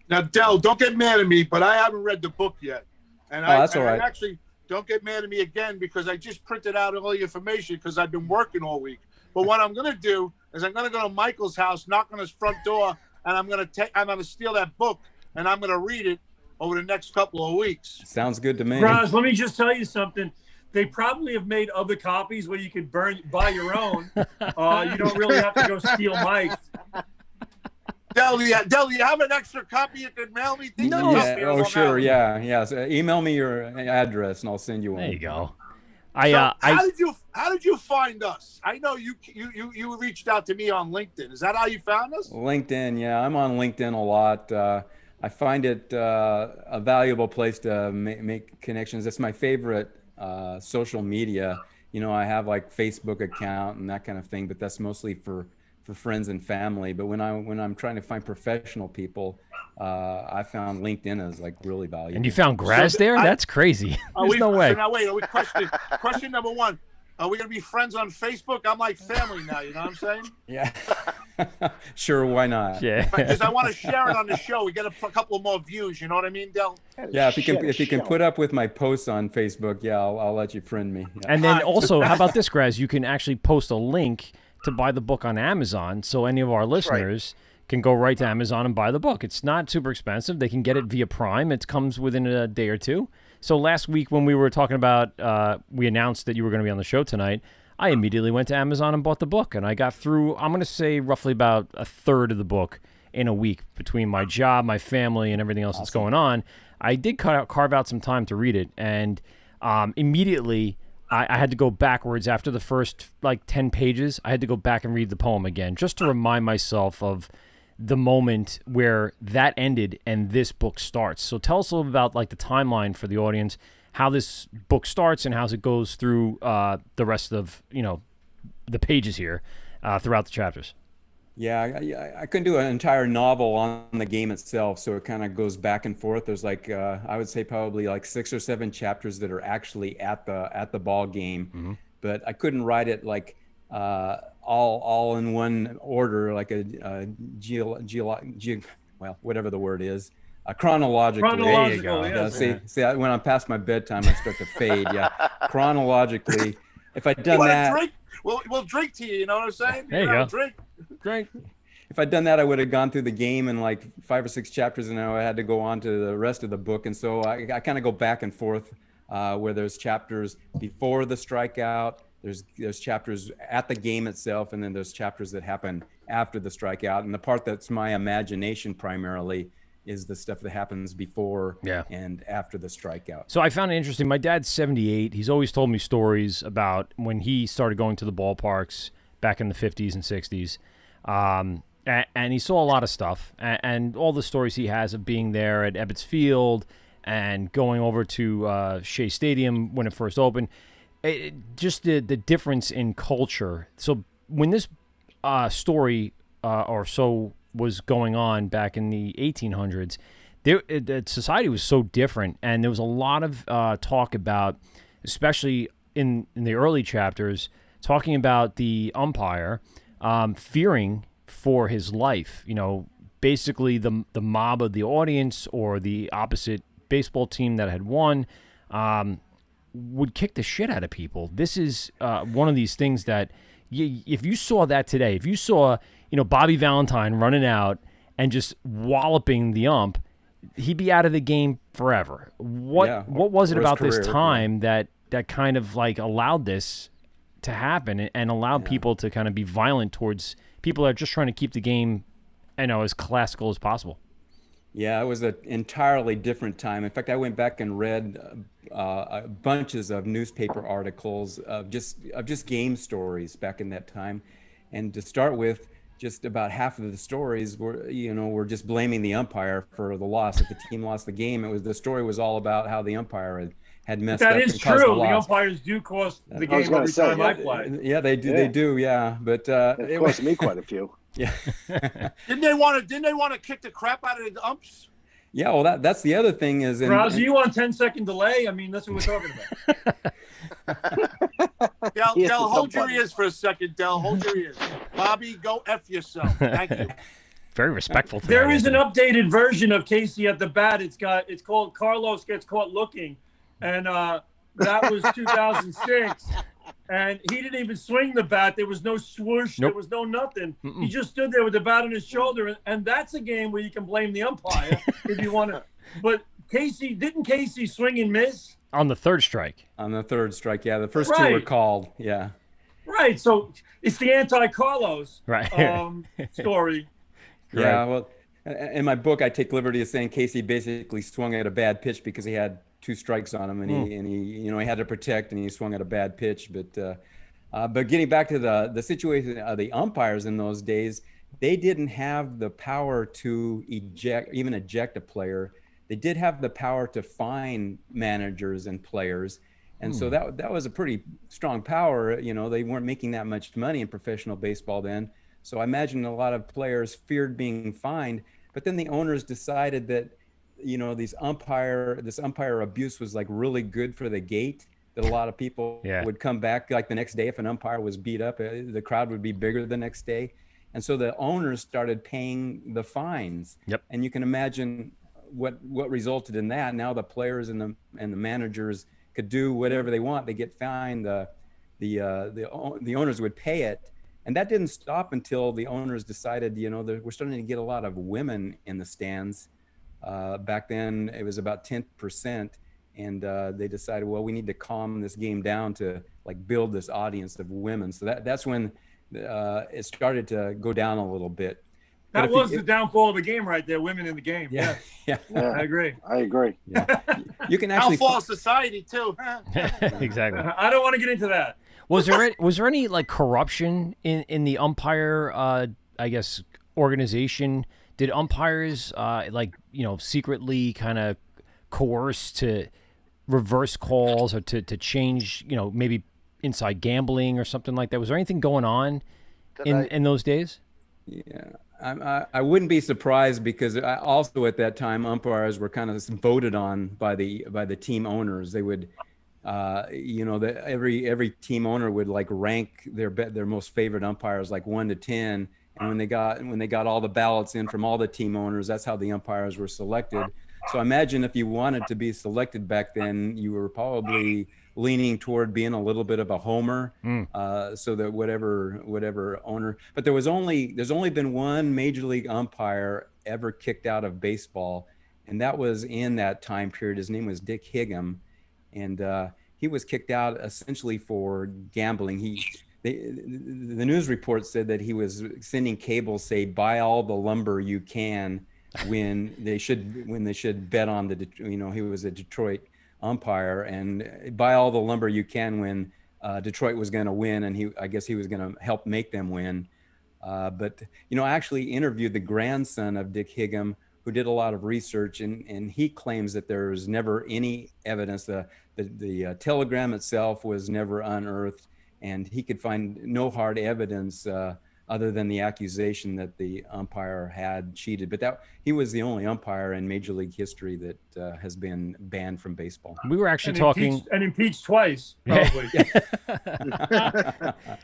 Now, Del, don't get mad at me, but I haven't read the book yet. And that's all right. I actually, don't get mad at me again because I just printed out all the information because I've been working all week. But what I'm going to do is I'm going to go to Michael's house, knock on his front door, and I'm going to steal that book, and I'm going to read it over the next couple of weeks. Sounds good to me. Graz, let me just tell you something. They probably have made other copies where you can buy your own. You don't really have to go steal Mike's. Del, you have an extra copy you can mail me? No. Yeah. Oh, sure. Yeah. So email me your address and I'll send you one. There you go. How did you find us? I know you reached out to me on LinkedIn. Is that how you found us? LinkedIn, yeah, I'm on LinkedIn a lot. I find it a valuable place to make connections. It's my favorite social media. You know, I have like Facebook account and that kind of thing, but that's mostly for friends and family. But when I'm trying to find professional people, I found LinkedIn as like really valuable. And you found Graz there? That's crazy. There's no way. So now wait, question number one. Are we going to be friends on Facebook? I'm like family now, you know what I'm saying? Yeah. Sure, why not? Yeah. Because I want to share it on the show. We get a couple more views, you know what I mean, Del? Yeah, if you can put up with my posts on Facebook, yeah, I'll let you friend me. Yeah. And then also, how about this, Graz? You can actually post a link to buy the book on Amazon, so any of our listeners can go right to Amazon and buy the book. It's not super expensive. They can get it via Prime. It comes within a day or two. So last week when we were talking about, we announced that you were going to be on the show tonight, I immediately went to Amazon and bought the book. And I got through, I'm going to say, roughly about a third of the book in a week between my job, my family, and everything else that's going on. I did carve out some time to read it. And immediately I had to go backwards after the first, 10 pages. I had to go back and read the poem again just to remind myself of the moment where that ended and this book starts. So tell us a little about the timeline for the audience, how this book starts and how it goes through the rest of the pages here throughout the chapters. Yeah, I couldn't do an entire novel on the game itself, so it kind of goes back and forth. There's I would say probably 6 or 7 chapters that are actually at the ball game, but I couldn't write it all in one order, like whatever the word is, chronologically. There you go. Yeah, see, when I'm past my bedtime, I start to fade. Yeah, chronologically. If I'd done that, drink? We'll drink to you. You know what I'm saying? There you go. Drink. If I'd done that, I would have gone through the game in 5 or 6 chapters, and now I had to go on to the rest of the book. And so I kind of go back and forth, where there's chapters before the strikeout. There's chapters at the game itself, and then there's chapters that happen after the strikeout. And the part that's my imagination primarily is the stuff that happens before and after the strikeout. So I found it interesting. My dad's 78. He's always told me stories about when he started going to the ballparks back in the 50s and 60s. And he saw a lot of stuff. And all the stories he has of being there at Ebbets Field and going over to Shea Stadium when it first opened. Just the difference in culture. So when this story or so was going on back in the 1800s, society was so different, and there was a lot of talk about, especially in the early chapters, talking about the umpire fearing for his life. Basically the mob of the audience or the opposite baseball team that had won would kick the shit out of people. This is one of these things that if you saw that today, if you saw, Bobby Valentine running out and just walloping the ump, he'd be out of the game forever. What was it about this time that kind of allowed this to happen and allowed people to kind of be violent towards people that are just trying to keep the game, as classical as possible? Yeah, it was an entirely different time. In fact, I went back and read bunches of newspaper articles of just game stories back in that time. And to start with, just about half of the stories were just blaming the umpire for the loss. If the team lost the game, the story was all about how the umpire had messed up. That is true. The umpires do cost the game every time I play. Yeah, they do. Yeah. They do. Yeah, but it cost me quite a few. Yeah. Didn't they want to kick the crap out of the umps? Yeah, well, that's the other thing is. Roz, are you on 10-second delay? I mean, that's what we're talking about. Del, hold your ears for a second. Del, hold your ears. Bobby, go F yourself. Thank you. Very respectful. There is an updated version of Casey at the bat. It's called Carlos Gets Caught Looking, and that was 2006. And he didn't even swing the bat. There was no swoosh. Nope. There was no nothing. He just stood there with the bat on his shoulder. And that's a game where you can blame the umpire if you want to. But didn't Casey swing and miss? On the third strike. On the third strike, yeah. The first two were called, yeah. Right. So it's the anti-Carlos story. Yeah, well, in my book, I take liberty of saying Casey basically swung at a bad pitch because he had 2 strikes on him, and he he had to protect, and he swung at a bad pitch. But getting back to the situation of the umpires in those days, they didn't have the power to eject a player. They did have the power to fine managers and players. And so that was a pretty strong power. They weren't making that much money in professional baseball then. So I imagine a lot of players feared being fined, but then the owners decided that, this umpire abuse was like really good for the gate, that a lot of people would come back like the next day. If an umpire was beat up, the crowd would be bigger the next day. And so the owners started paying the fines. Yep. And you can imagine what resulted in that. Now the players and the managers could do whatever they want. They get fined. The owners would pay it. And that didn't stop until the owners decided, we're starting to get a lot of women in the stands. Back then it was about 10%. And they decided, well, we need to calm this game down to like build this audience of women. So that's when it started to go down a little bit. That was the downfall of the game right there, women in the game. Yeah. I agree. Yeah. You can actually downfall of society too. Exactly. I don't want to get into that. Was there any like corruption in the umpire I guess organization? Did umpires secretly kind of coerce to reverse calls or to change, maybe inside gambling or something like that? Was there anything going on in those days? Yeah, I wouldn't be surprised, because also at that time umpires were kind of voted on by the team owners. They would, every team owner would like rank their most favorite umpires like 1 to 10, and when they got all the ballots in from all the team owners, that's how the umpires were selected. So imagine if you wanted to be selected back then, you were probably leaning toward being a little bit of a homer, so that whatever owner. But there's only been one major league umpire ever kicked out of baseball, and that was in that time period. His name was Dick Higham, and he was kicked out essentially for gambling. The news report said that he was sending cables say, "Buy all the lumber you can," when they should bet on he was a Detroit umpire, and buy all the lumber you can when Detroit was going to win, and I guess he was going to help make them win. But I actually interviewed the grandson of Dick Higham, who did a lot of research, and he claims that there's never any evidence. The telegram itself was never unearthed, and he could find no hard evidence other than the accusation that the umpire had cheated. But he was the only umpire in Major League history that has been banned from baseball. We were actually talking... impeached twice, probably.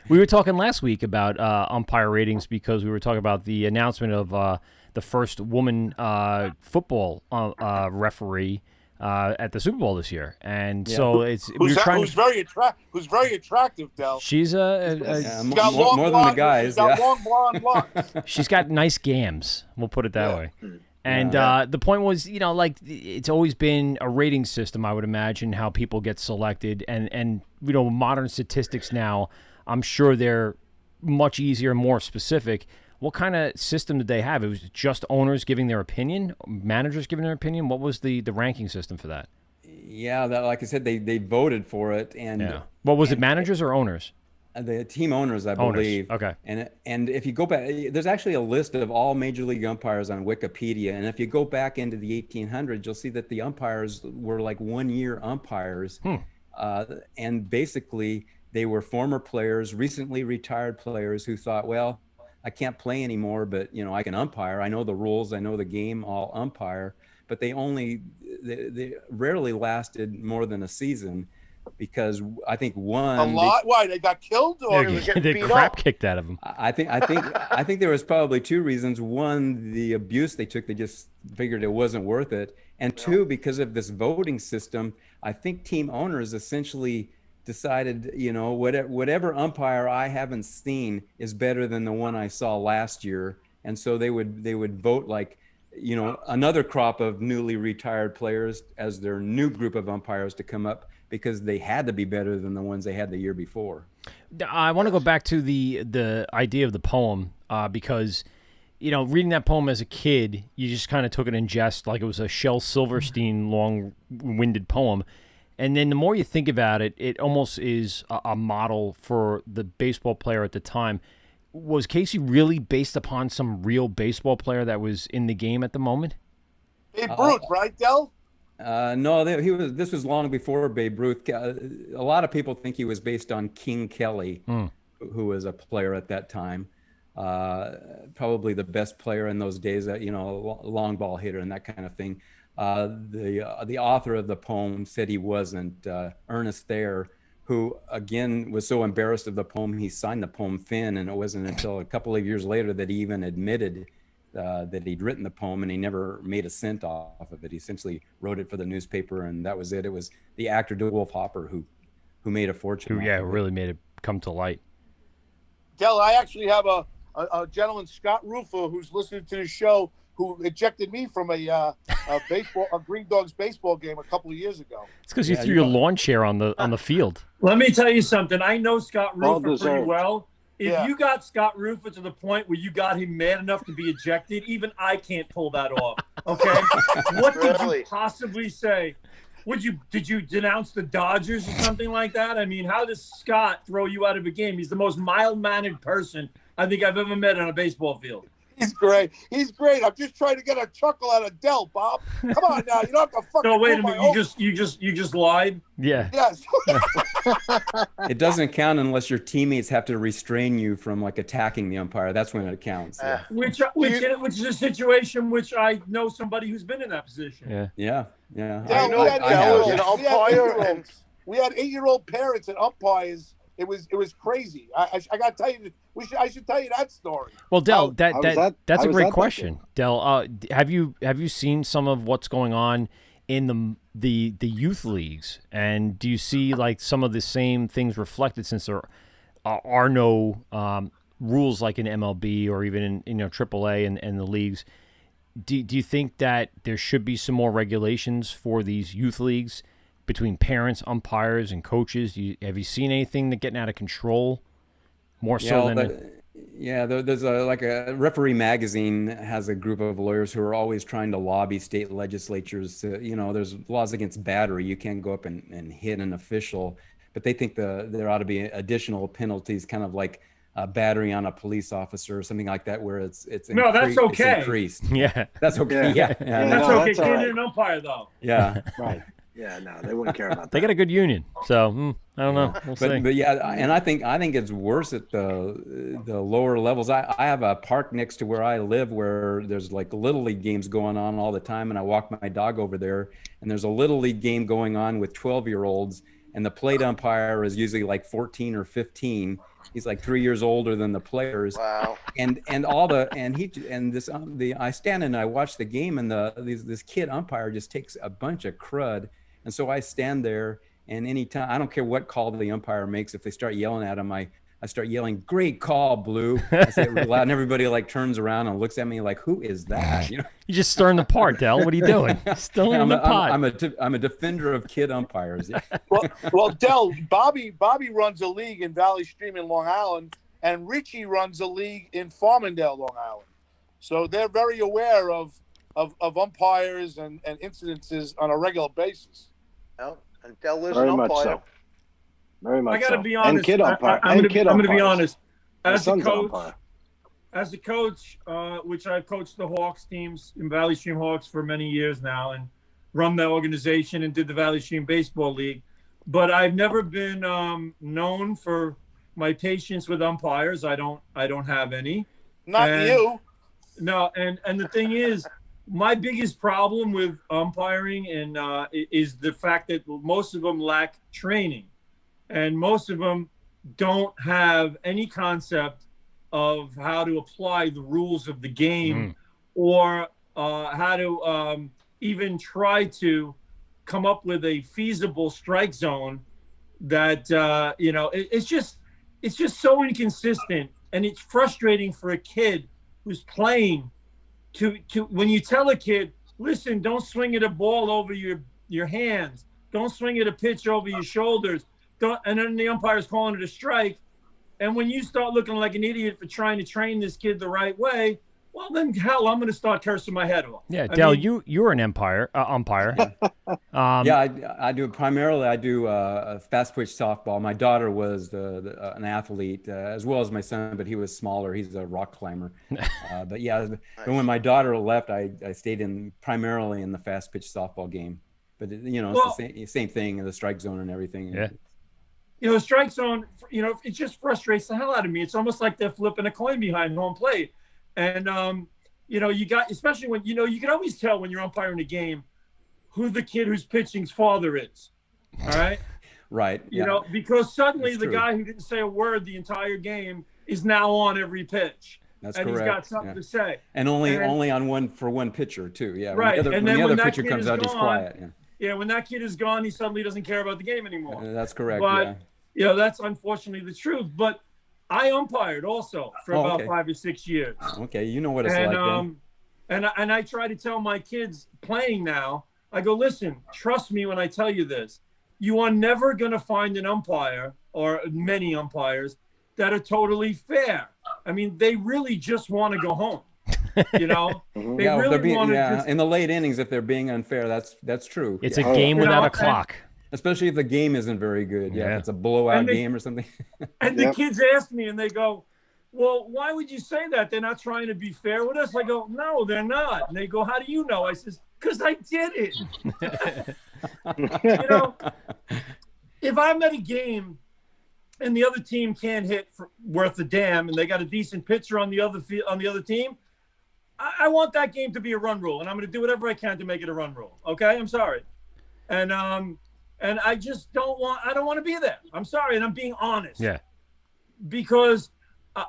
We were talking last week about umpire ratings, because we were talking about the announcement of the first woman football referee at the Super Bowl this year, and so who's very attractive, Del. She's more than the guys. She's got long blonde locks. She's got nice gams. We'll put it that way. And the point was, it's always been a rating system, I would imagine, how people get selected, and modern statistics now, I'm sure they're much easier and more specific. What kind of system did they have? It was just owners giving their opinion, managers giving their opinion? What was the ranking system for that? Yeah, like I said, they voted for it. And what was it, managers or owners? The team owners, I believe. Okay. And if you go back, there's actually a list of all major league umpires on Wikipedia. And if you go back into the 1800s, you'll see that the umpires were like 1-year umpires. And basically, they were former players, recently retired players who thought, well, I can't play anymore, but I can umpire. I know the rules. I know the game. I'll umpire. But they rarely lasted more than a season, because I think one. Why they got killed, or they crap kicked out of them? I think there was probably 2 reasons. One, the abuse they took. They just figured it wasn't worth it, and 2, because of this voting system. I think team owners essentially decided, whatever umpire I haven't seen is better than the one I saw last year. And so they would vote like, another crop of newly retired players as their new group of umpires to come up, because they had to be better than the ones they had the year before. I want to go back to the idea of the poem, because reading that poem as a kid, you just kind of took it in jest, like it was a Shel Silverstein long-winded poem. And then the more you think about it, it almost is a model for the baseball player at the time. Was Casey really based upon some real baseball player that was in the game at the moment? Babe Ruth, right, Del? No, this was long before Babe Ruth. A lot of people think he was based on King Kelly, who was a player at that time. Probably the best player in those days, a long ball hitter and that kind of thing. The author of the poem said he wasn't. Ernest Thayer, who again was so embarrassed of the poem, he signed the poem Finn, and it wasn't until a couple of years later that he even admitted that he'd written the poem, and he never made a cent off of it. He essentially wrote it for the newspaper, and that was it. It was the actor DeWolf Hopper who made a fortune. Who really made it come to light. Del, I actually have a gentleman, Scott Rufo, who's listening to the show, who ejected me from a Green Dogs baseball game a couple of years ago. It's because you threw your lawn chair on the field. Let me tell you something. I know Scott Rufo pretty deserved. well. If you got Scott Rufo to the point where you got him mad enough to be ejected, even I can't pull that off. Okay? What did you possibly say? Did you denounce the Dodgers or something like that? I mean, how does Scott throw you out of a game? He's the most mild-mannered person I think I've ever met on a baseball field. He's great. I'm just trying to get a chuckle out of Del, Bob. Come on now. You don't have to fucking. No, wait a minute. You just lied? Yeah. Yes. It doesn't count unless your teammates have to restrain you from attacking the umpire. That's when it counts. Yeah. Which is a situation which I know somebody who's been in that position. Yeah. I know. We had 8-year-old parents and umpires. It was crazy. I got to tell you, I should tell you that story. Well, Del, that's a great question. Del, have you seen some of what's going on in the youth leagues, and do you see some of the same things reflected, since there are no rules like in MLB or even in AAA and the leagues? Do you think that there should be some more regulations for these youth leagues between parents, umpires, and coaches? Have you seen anything that getting out of control more so than? There's a Referee Magazine has a group of lawyers who are always trying to lobby state legislatures to, there's laws against battery. You can't go up and hit an official, but they think there ought to be additional penalties, kind of like battery on a police officer or something like that, where it's no, that's okay. It's increased. Yeah, that's okay. Yeah, that's okay. Can't hit an umpire though. Yeah, right. Yeah, no, they wouldn't care about that. They got a good union, so I don't know. We'll see. But yeah, and I think it's worse at the lower levels. I have a park next to where I live where there's little league games going on all the time, and I walk my dog over there, and there's a little league game going on with 12-year-olds, and the plate umpire is usually 14 or 15. He's 3 years older than the players. Wow. I stand and I watch the game, and this kid umpire just takes a bunch of crud. And so I stand there, and anytime, I don't care what call the umpire makes, if they start yelling at him, I start yelling, "Great call, Blue." I say it really loud, and everybody turns around and looks at me like, "Who is that?" You're just stirring the pot, Del. What are you doing? Stirring the pot. I'm a defender of kid umpires. Yeah. Well, Del, Bobby runs a league in Valley Stream in Long Island, and Richie runs a league in Farmingdale, Long Island. So they're very aware of umpires and incidences on a regular basis. Well, and Del is an umpire. Very much. I got to be honest. And kid umpire. I'm going to be honest. As a coach, which I've coached the Hawks teams in Valley Stream Hawks for many years now, and run the organization and did the Valley Stream Baseball League. But I've never been known for my patience with umpires. I don't have any. Not you. No, and the thing is, my biggest problem with umpiring is the fact that most of them lack training, and most of them don't have any concept of how to apply the rules of the game or how to even try to come up with a feasible strike zone that, it's just so inconsistent, and it's frustrating for a kid who's playing to when you tell a kid, listen, don't swing at a ball over your hands, don't swing at a pitch over your shoulders, and then the umpire's calling it a strike. And when you start looking like an idiot for trying to train this kid the right way, well, then hell, I'm going to start cursing my head off. Yeah, I Dale, mean, you're an umpire. I do primarily. I do fast pitch softball. My daughter was an athlete as well as my son, but he was smaller. He's a rock climber. But yeah, but when my daughter left, I stayed primarily in the fast pitch softball game. But it's the same thing in the strike zone and everything. Yeah. Strike zone, it just frustrates the hell out of me. It's almost like they're flipping a coin behind home plate. And, you got, especially when, you can always tell when you're umpiring a game who the kid who's pitching's father is. All right. Right. Because suddenly That's the true. guy who didn't say a word the entire game is now on every pitch. That's and correct. He's got something to say. And only on one pitcher too. Yeah. Right. When And the then other when that pitcher kid comes is out, he's gone, quiet. Yeah. Yeah. When that kid is gone, he suddenly doesn't care about the game anymore. That's correct. But, that's unfortunately the truth. But I umpired also for about 5 or 6 years. Okay, you know what it's like then. And I try to tell my kids playing now, I go, listen, trust me when I tell you this. You are never going to find an umpire or many umpires that are totally fair. I mean, they really just want to go home. They really want to. In the late innings, if they're being unfair, that's true. It's a game without a clock. Especially if the game isn't very good. Yeah, if it's a blowout game or something. And the kids ask me, and they go, well, why would you say that? They're not trying to be fair with us. I go, no, they're not. And they go, how do you know? I says, because I did it. If I'm at a game and the other team can't hit worth a damn, and they got a decent pitcher on the other team, I want that game to be a run rule, and I'm going to do whatever I can to make it a run rule. Okay, I'm sorry, and I just don't want to be there. I'm sorry, and I'm being honest. Yeah. Because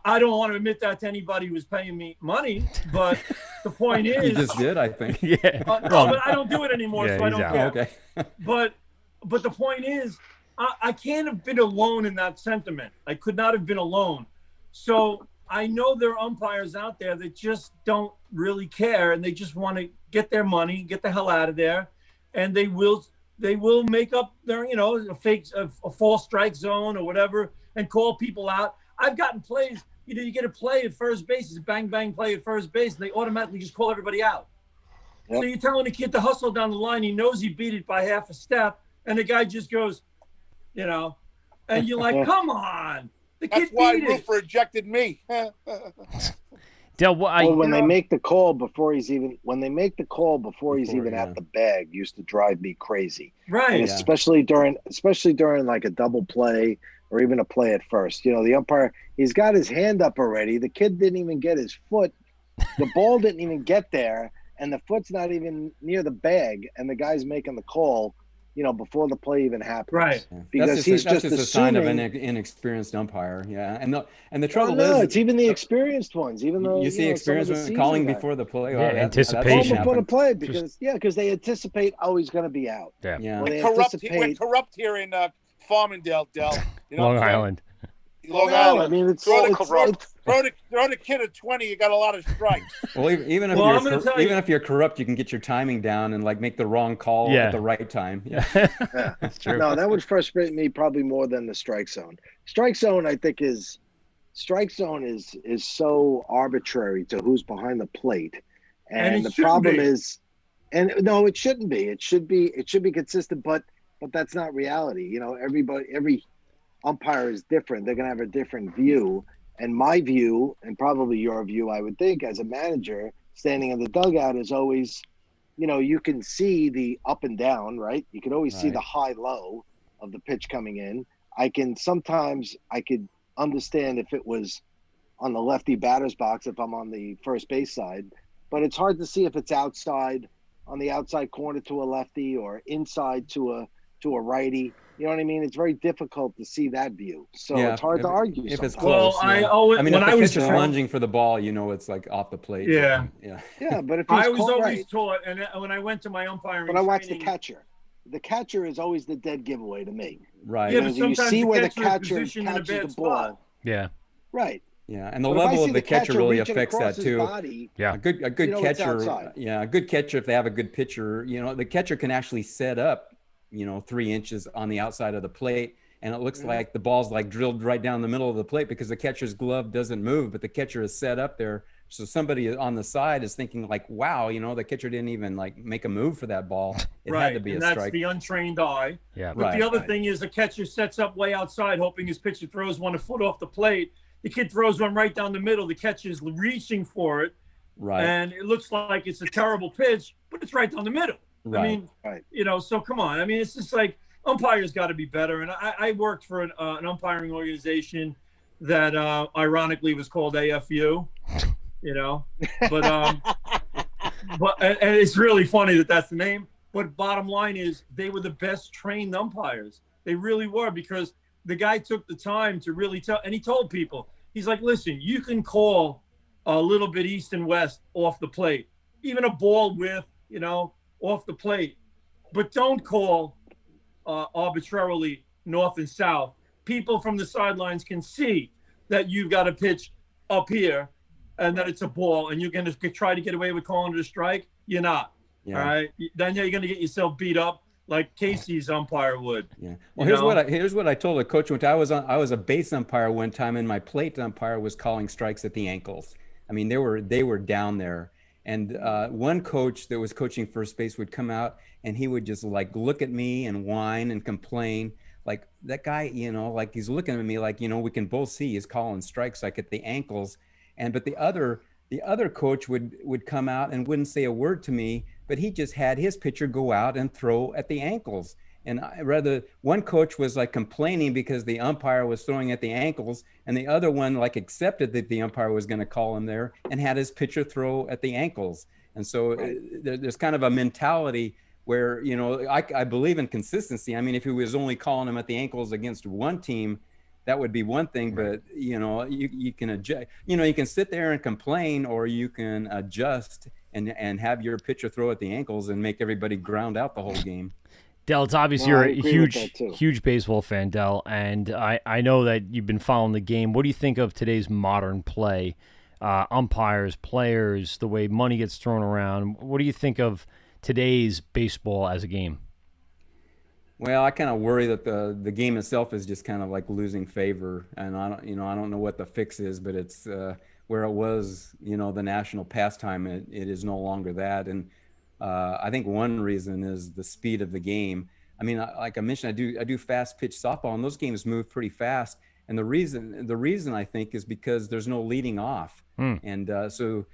I don't want to admit that to anybody who's paying me money, but the point is, You just did, I think. Yeah. no, but I don't do it anymore, so I don't care. Okay. But the point is, I can't have been alone in that sentiment. I could not have been alone. So I know there are umpires out there that just don't really care, and they just want to get their money, get the hell out of there, and they will make up their, a false strike zone or whatever, and call people out. I've gotten plays, you get a play at first base, it's a bang, bang play at first base, and they automatically just call everybody out. Yep. So you're telling a kid to hustle down the line, he knows he beat it by half a step, and the guy just goes, and you're like, come on. The kid That's why beat it. Roofer ejected me. Dale, when they make the call before he's even at the bag, used to drive me crazy. Right. And especially during like a double play or even a play at first. The umpire, he's got his hand up already. The kid didn't even get his foot. The ball didn't even get there, and the foot's not even near the bag, and the guy's making the call, before the play even happens. Right. Because he's just a sign of an inexperienced umpire. Yeah. And the trouble is, it's even the experienced ones, even though you see experienced ones calling before the play. Anticipation. Before the play, because they anticipate, he's going to be out. Yeah. We're corrupt here in Farmingdale, Del. Long Island. Long Island. I mean, throw the kid at 20, you got a lot of strikes. Well, even if you're corrupt, you can get your timing down and make the wrong call at the right time. Yeah, that's true. No, that would frustrate me probably more than the strike zone. Strike zone, I think, is so arbitrary to who's behind the plate, and the problem is, and no, it shouldn't be. It should be consistent, but that's not reality. Every umpire is different. They're going to have a different view. And my view, and probably your view, I would think, as a manager, standing in the dugout is always, you can see the up and down, right? You can always see the high-low of the pitch coming in. I could understand if it was on the lefty batter's box, if I'm on the first base side, but it's hard to see if it's outside, on the outside corner to a lefty, or inside to a righty. You know what I mean? It's very difficult to see that view. So it's hard to argue. If it's Well, close. if the pitcher's lunging for the ball, it's off the plate. Yeah. Yeah, but if he's I was always taught, and when I went to my umpiring but I watched training, the catcher. The catcher is always the dead giveaway to me. Right. Yeah, but Because you sometimes see where the is catcher positioned in a catches bad the ball. spot. Yeah. Right. Yeah, and the But if I level see of the catcher really reaching affects across that his too. body, Yeah. A good it's catcher. outside. Yeah, a good catcher, if they have a good pitcher, the catcher can actually set up, 3 inches on the outside of the plate, and it looks like the ball's drilled right down the middle of the plate because the catcher's glove doesn't move, but the catcher is set up there So somebody on the side is thinking like, wow, the catcher didn't even like make a move for that ball. It had to be and a strike. that's the untrained eye. Yeah. But the other thing is the catcher sets up way outside, hoping his pitcher throws one a foot off the plate. The kid throws one right down the middle. The catcher is reaching for it. Right. And it looks like it's a terrible pitch, but it's right down the middle. Right. I mean, so come on. I mean, it's just like umpires got to be better. And I worked for an umpiring organization that ironically was called AFU, but and it's really funny that that's the name. But bottom line is they were the best trained umpires. They really were, because the guy took the time to really tell, and he told people, he's like, listen, you can call a little bit east and west off the plate, even a ball width, off the plate, but don't call arbitrarily north and south. People from the sidelines can see that you've got a pitch up here and that it's a ball, and you're going to try to get away with calling it a strike. You're not. Yeah. All right. Then you're going to get yourself beat up like Casey's umpire would. Yeah. Well, here's what I told a coach when I was a base umpire one time, and my plate umpire was calling strikes at the ankles. I mean, they were down there. And one coach that was coaching first base would come out, and he would just like look at me and whine and complain. Like, that guy, like he's looking at me like, we can both see he's calling strikes like at the ankles. But the other coach would come out and wouldn't say a word to me, but he just had his pitcher go out and throw at the ankles. And one coach was like complaining because the umpire was throwing at the ankles, and the other one like accepted that the umpire was going to call him there and had his pitcher throw at the ankles. And so there's kind of a mentality where, I believe in consistency. I mean, if he was only calling him at the ankles against one team, that would be one thing, but you can adjust, you can sit there and complain, or you can adjust and have your pitcher throw at the ankles and make everybody ground out the whole game. Del, it's obvious you're a huge baseball fan, Del, and I know that you've been following the game. What do you think of today's modern play? Umpires, players, the way money gets thrown around. What do you think of today's baseball as a game? Well, I kind of worry that the game itself is just kind of like losing favor, and I don't know what the fix is, but it's where it was, the national pastime. It is no longer that, and I think one reason is the speed of the game. I mean, like I mentioned, I do fast pitch softball, and those games move pretty fast. And the reason I think is because there's no leading off. And so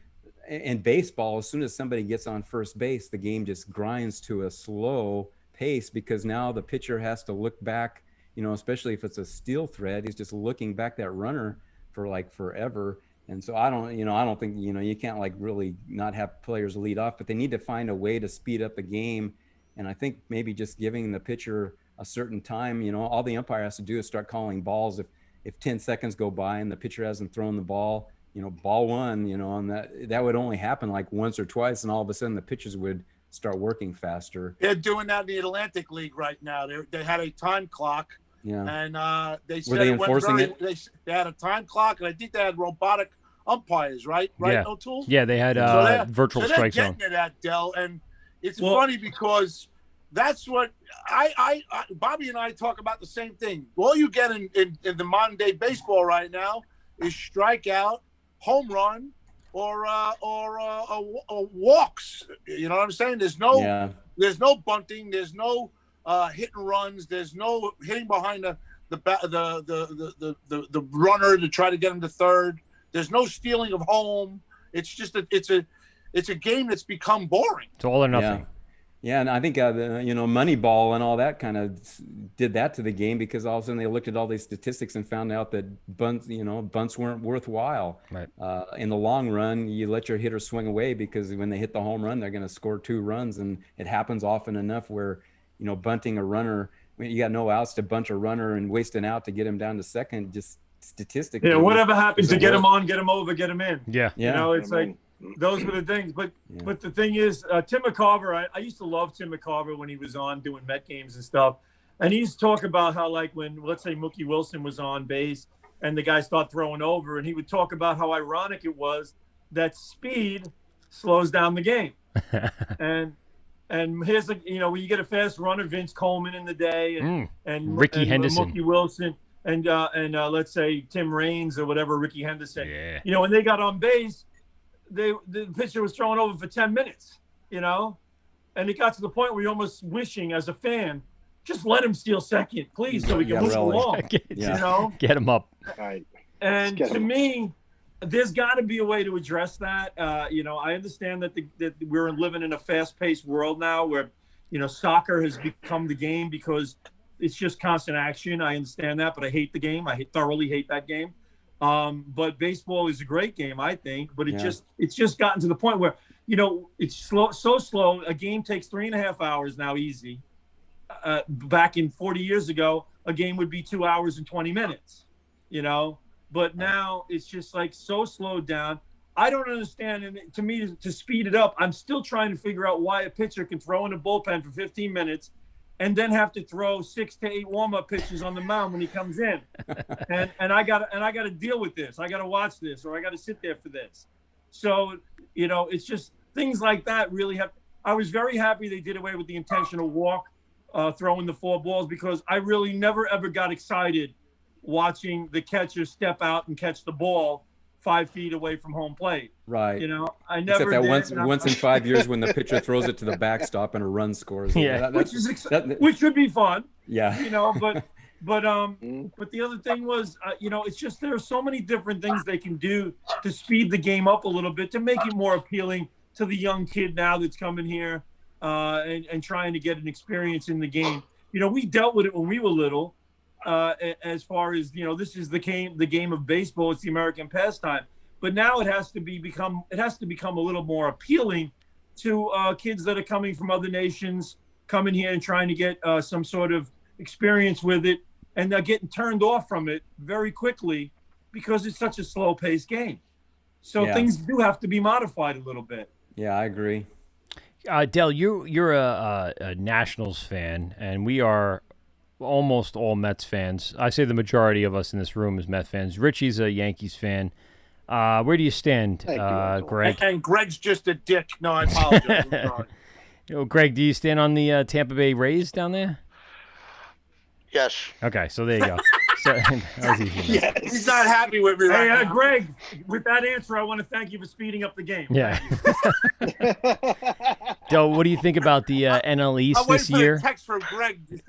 in baseball, as soon as somebody gets on first base, the game just grinds to a slow pace, because now the pitcher has to look back, especially if it's a steel thread, he's just looking back that runner for like forever. And so I don't think, you can't like really not have players lead off, but they need to find a way to speed up the game. And I think maybe just giving the pitcher a certain time, all the umpire has to do is start calling balls. If 10 seconds go by and the pitcher hasn't thrown the ball, ball one, and that would only happen like once or twice. And all of a sudden the pitchers would start working faster. They're doing that in the Atlantic League right now. They had a time clock. Yeah. And they said were they enforcing it? They had a time clock, and I think they had robotic umpires, right? Yeah. O'Toole? Yeah, they had virtual strike zone. They're getting it at Dell, and it's funny because that's what I Bobby and I talk about the same thing. All you get in the modern day baseball right now is strikeout, home run, or walks. You know what I'm saying? There's no bunting. There's no hit and runs. There's no hitting behind the runner to try to get him to third. There's no stealing of home. It's just it's a game that's become boring. It's all or nothing. Yeah, and I think Moneyball and all that kind of did that to the game, because all of a sudden they looked at all these statistics and found out that bunts weren't worthwhile. Right. In the long run, you let your hitter swing away, because when they hit the home run, they're going to score 2 runs, and it happens often enough where bunting a runner, you got no outs, to bunt a runner and waste an out to get him down to second, just statistically. Yeah, whatever happens to get him on, get him over, get him in. Yeah. It's like those were the things. But the thing is, Tim McCarver, I used to love Tim McCarver when he was on doing Met games and stuff. And he used to talk about how, like, when, let's say, Mookie Wilson was on base and the guys start throwing over, and he would talk about how ironic it was that speed slows down the game. And here's when you get a fast runner, Vince Coleman in the day, and Ricky Henderson, Mookie Wilson, and let's say Tim Raines or whatever, Ricky Henderson. Yeah. When they got on base, the pitcher was throwing over for 10 minutes, and it got to the point where you're almost wishing as a fan, just let him steal second, please, so we can move along. Get him up. Right. And to me, there's got to be a way to address that. I understand that we're living in a fast-paced world now where, soccer has become the game because it's just constant action. I understand that, but I hate the game. I thoroughly hate that game. But baseball is a great game, I think. But it's just gotten to the point where, it's so slow. A game takes 3.5 hours now, easy. Back in 40 years ago, a game would be 2 hours and 20 minutes, But now it's just like so slowed down. I don't understand. And to me, to speed it up, I'm still trying to figure out why a pitcher can throw in a bullpen for 15 minutes and then have to throw 6 to 8 warm-up pitches on the mound when he comes in. and I got to deal with this. I got to watch this, or I got to sit there for this. So, it's just things like that really have. I was very happy they did away with the intentional walk, throwing the 4 balls, because I really never, ever got excited watching the catcher step out and catch the ball 5 feet away from home plate. Right. I never Except did. that once in 5 years when the pitcher throws it to the backstop and a run scores. Yeah. Which would be fun. Yeah. But the other thing was, it's just there are so many different things they can do to speed the game up a little bit, to make it more appealing to the young kid now that's coming here and trying to get an experience in the game. We dealt with it when we were little. As far as this is the game of baseball. It's the American pastime, but now it has to become a little more appealing to kids that are coming from other nations, coming here and trying to get some sort of experience with it, and they're getting turned off from it very quickly because it's such a slow-paced game. So things do have to be modified a little bit. Yeah, I agree. Del, you're a Nationals fan, and we are almost all Mets fans. I say the majority of us in this room is Mets fans. Richie's a Yankees fan. Where do you stand, Greg? And Greg's just a dick. No, I apologize. I'm sorry. Greg, do you stand on the Tampa Bay Rays down there? Yes. Okay, so there you go. That was easy. Yeah, he's not happy with me right now. Greg, with that answer, I want to thank you for speeding up the game. Yeah. Del, what do you think about the NL East this year? Text from Greg.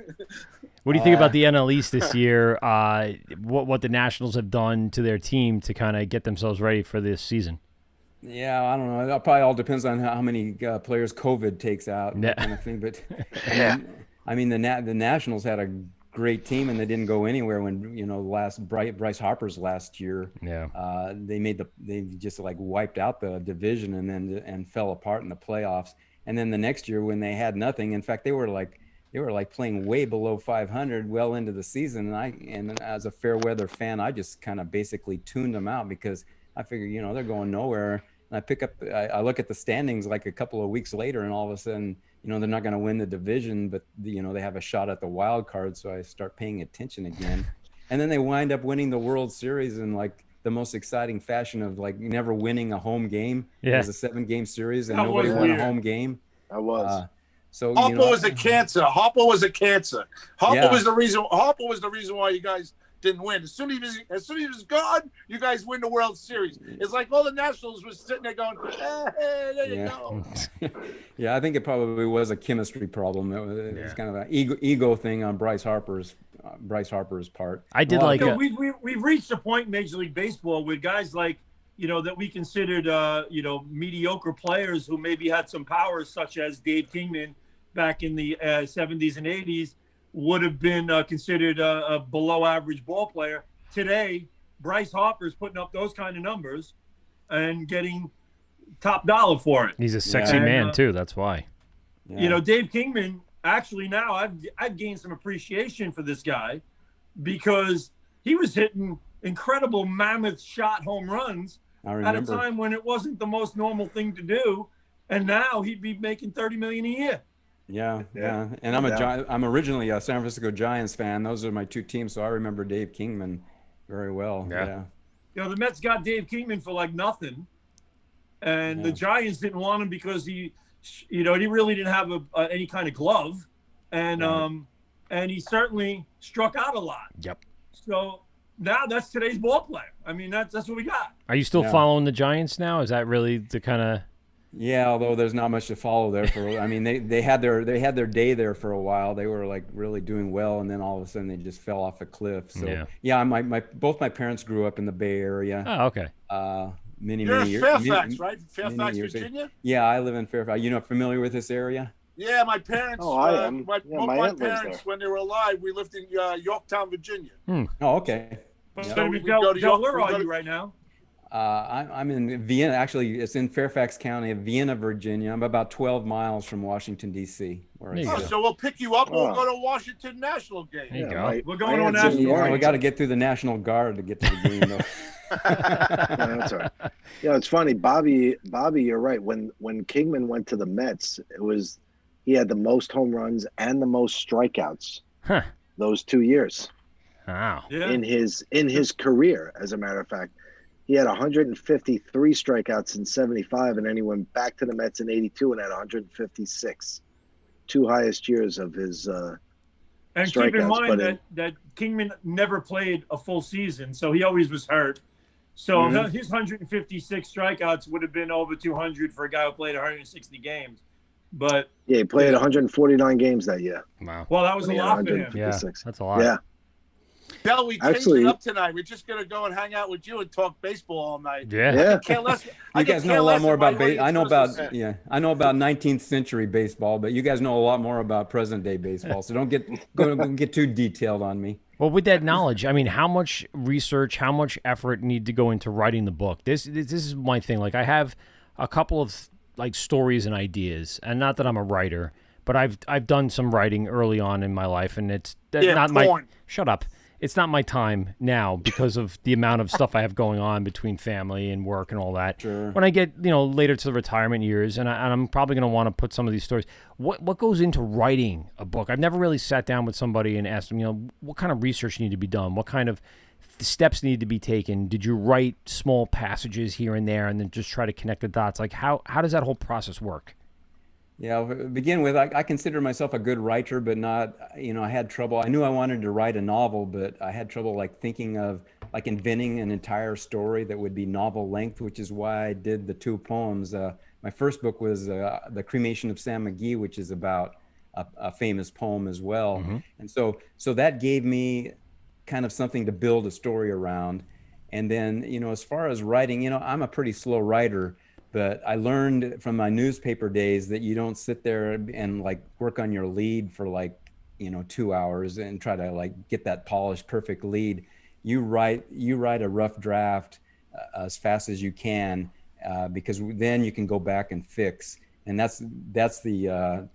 What do you think about the NL East this year? What the Nationals have done to their team to kind of get themselves ready for this season? Yeah, I don't know. It probably all depends on how many players COVID takes out, that kind of thing. But the Nationals had a great team, and they didn't go anywhere when Bryce Harper's last year. Yeah, they just like wiped out the division and fell apart in the playoffs. And then the next year when they had nothing, in fact, they were like playing way below 500 well into the season. And as a fair weather fan, I just kind of basically tuned them out because I figured, they're going nowhere. And I look at the standings like a couple of weeks later, and all of a sudden, they're not going to win the division, but they have a shot at the wild card. So I start paying attention again. And then they wind up winning the World Series in like the most exciting fashion of like never winning a home game. Yeah. It was a 7-game series and nobody won a home game. I was. So Harpo was a cancer. Harpo was a cancer. Harpo was the reason why you guys didn't win. As soon as he was gone, you guys win the World Series. It's like all the Nationals were sitting there going, hey, there you go. Yeah, I think it probably was a chemistry problem. It was kind of an ego thing on Bryce Harper's part. I did we've reached a point in Major League Baseball where guys like that we considered mediocre players who maybe had some powers, such as Dave Kingman back in the 70s and 80s, would have been considered a below-average ball player. Today, Bryce Harper's putting up those kind of numbers and getting top dollar for it. He's a sexy man, too. That's why. Yeah. Dave Kingman, actually now I've gained some appreciation for this guy because he was hitting incredible mammoth shot home runs at a time when it wasn't the most normal thing to do, and now he'd be making $30 million a year. Yeah. And I'm originally a San Francisco Giants fan. Those are my two teams, so I remember Dave Kingman very well. Yeah. The Mets got Dave Kingman for like nothing, and the Giants didn't want him because he really didn't have any kind of glove, and he certainly struck out a lot. Yep. So now that's today's ball player. I mean, that's what we got. Are you still following the Giants now? Is that really the kind of? Yeah, although there's not much to follow there. I mean, they had their day there for a while. They were like really doing well, and then all of a sudden they just fell off a cliff. So both my parents grew up in the Bay Area. Oh, okay. Many You're years. in Fairfax, right? Fairfax, years. Virginia? Yeah, I live in Fairfax. You know, familiar with this area? Yeah, my parents. Oh, I am. My aunt lives parents, there. when they were alive, we lived in Yorktown, Virginia. Oh, okay. So Joe, where are you right now? I'm in Vienna. Actually, it's in Fairfax County of Vienna, Virginia. I'm about 12 miles from Washington, D.C. So we'll pick you up. We'll go to Washington National game. There you go. We're going to a national game. We got to get through the National Guard to get to the game, though. No, that's all right. Yeah, it's funny, Bobby. You're right. When Kingman went to the Mets, he had the most home runs and the most strikeouts those 2 years. Wow. Yeah. In his career, as a matter of fact. He had 153 strikeouts in 75, and then he went back to the Mets in 82 and had 156. 2 highest years of his and strikeouts. keep in mind that Kingman never played a full season, so he always was hurt. So his 156 strikeouts would have been over 200 for a guy who played 160 games. But yeah, he played 149 games that year. Wow. Well, that was a lot for him. Yeah, that's a lot. Yeah. Del, we changed it up tonight. We're just gonna go and hang out with you and talk baseball all night. Yeah. You guys know a lot more about baseball. I know about 19th century baseball, but you guys know a lot more about present day baseball. So don't get too detailed on me. Well, with that knowledge, I mean, how much research, how much effort need to go into writing the book? This is my thing. Like, I have a couple of like stories and ideas, and not that I'm a writer, but I've done some writing early on in my life, and it's not my. Shut up. It's not my time now because of the amount of stuff I have going on between family and work and all that. Sure. When I get later to the retirement years, and I'm probably going to want to put some of these stories. What goes into writing a book? I've never really sat down with somebody and asked them, what kind of research need to be done? What kind of steps need to be taken? Did you write small passages here and there and then just try to connect the dots? Like how does that whole process work? Yeah, I'll begin with, I consider myself a good writer, but not, I had trouble. I knew I wanted to write a novel, but I had trouble like thinking of like inventing an entire story that would be novel length, which is why I did the 2 poems. My first book was The Cremation of Sam McGee, which is about a famous poem as well. Mm-hmm. And so that gave me kind of something to build a story around. And then, as far as writing, I'm a pretty slow writer. But I learned from my newspaper days that you don't sit there and like work on your lead for like, 2 hours and try to like get that polished, perfect lead. You write a rough draft as fast as you can, because then you can go back and fix. And that's the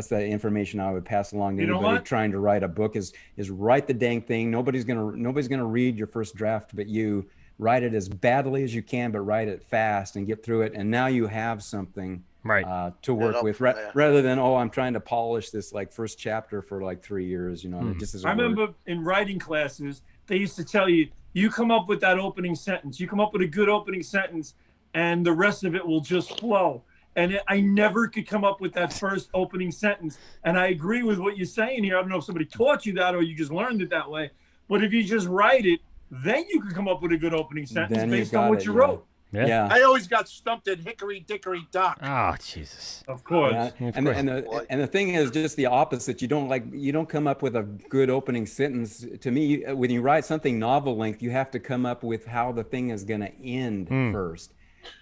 information I would pass along to anybody trying to write a book is write the dang thing. Nobody's gonna read your first draft, but you. Write it as badly as you can, but write it fast and get through it. And now you have something to work with rather than, I'm trying to polish this like first chapter for like 3 years, it just doesn't I remember in writing classes, they used to tell you come up with that opening sentence. You come up with a good opening sentence and the rest of it will just flow. And I never could come up with that first opening sentence. And I agree with what you're saying here. I don't know if somebody taught you that or you just learned it that way. But if you just write it, then you can come up with a good opening sentence based on what you wrote. Yeah. I always got stumped at Hickory Dickory Dock. Oh, Jesus. Of course. Yeah. And the thing is just the opposite. You don't come up with a good opening sentence. To me, when you write something novel length, you have to come up with how the thing is going to end first.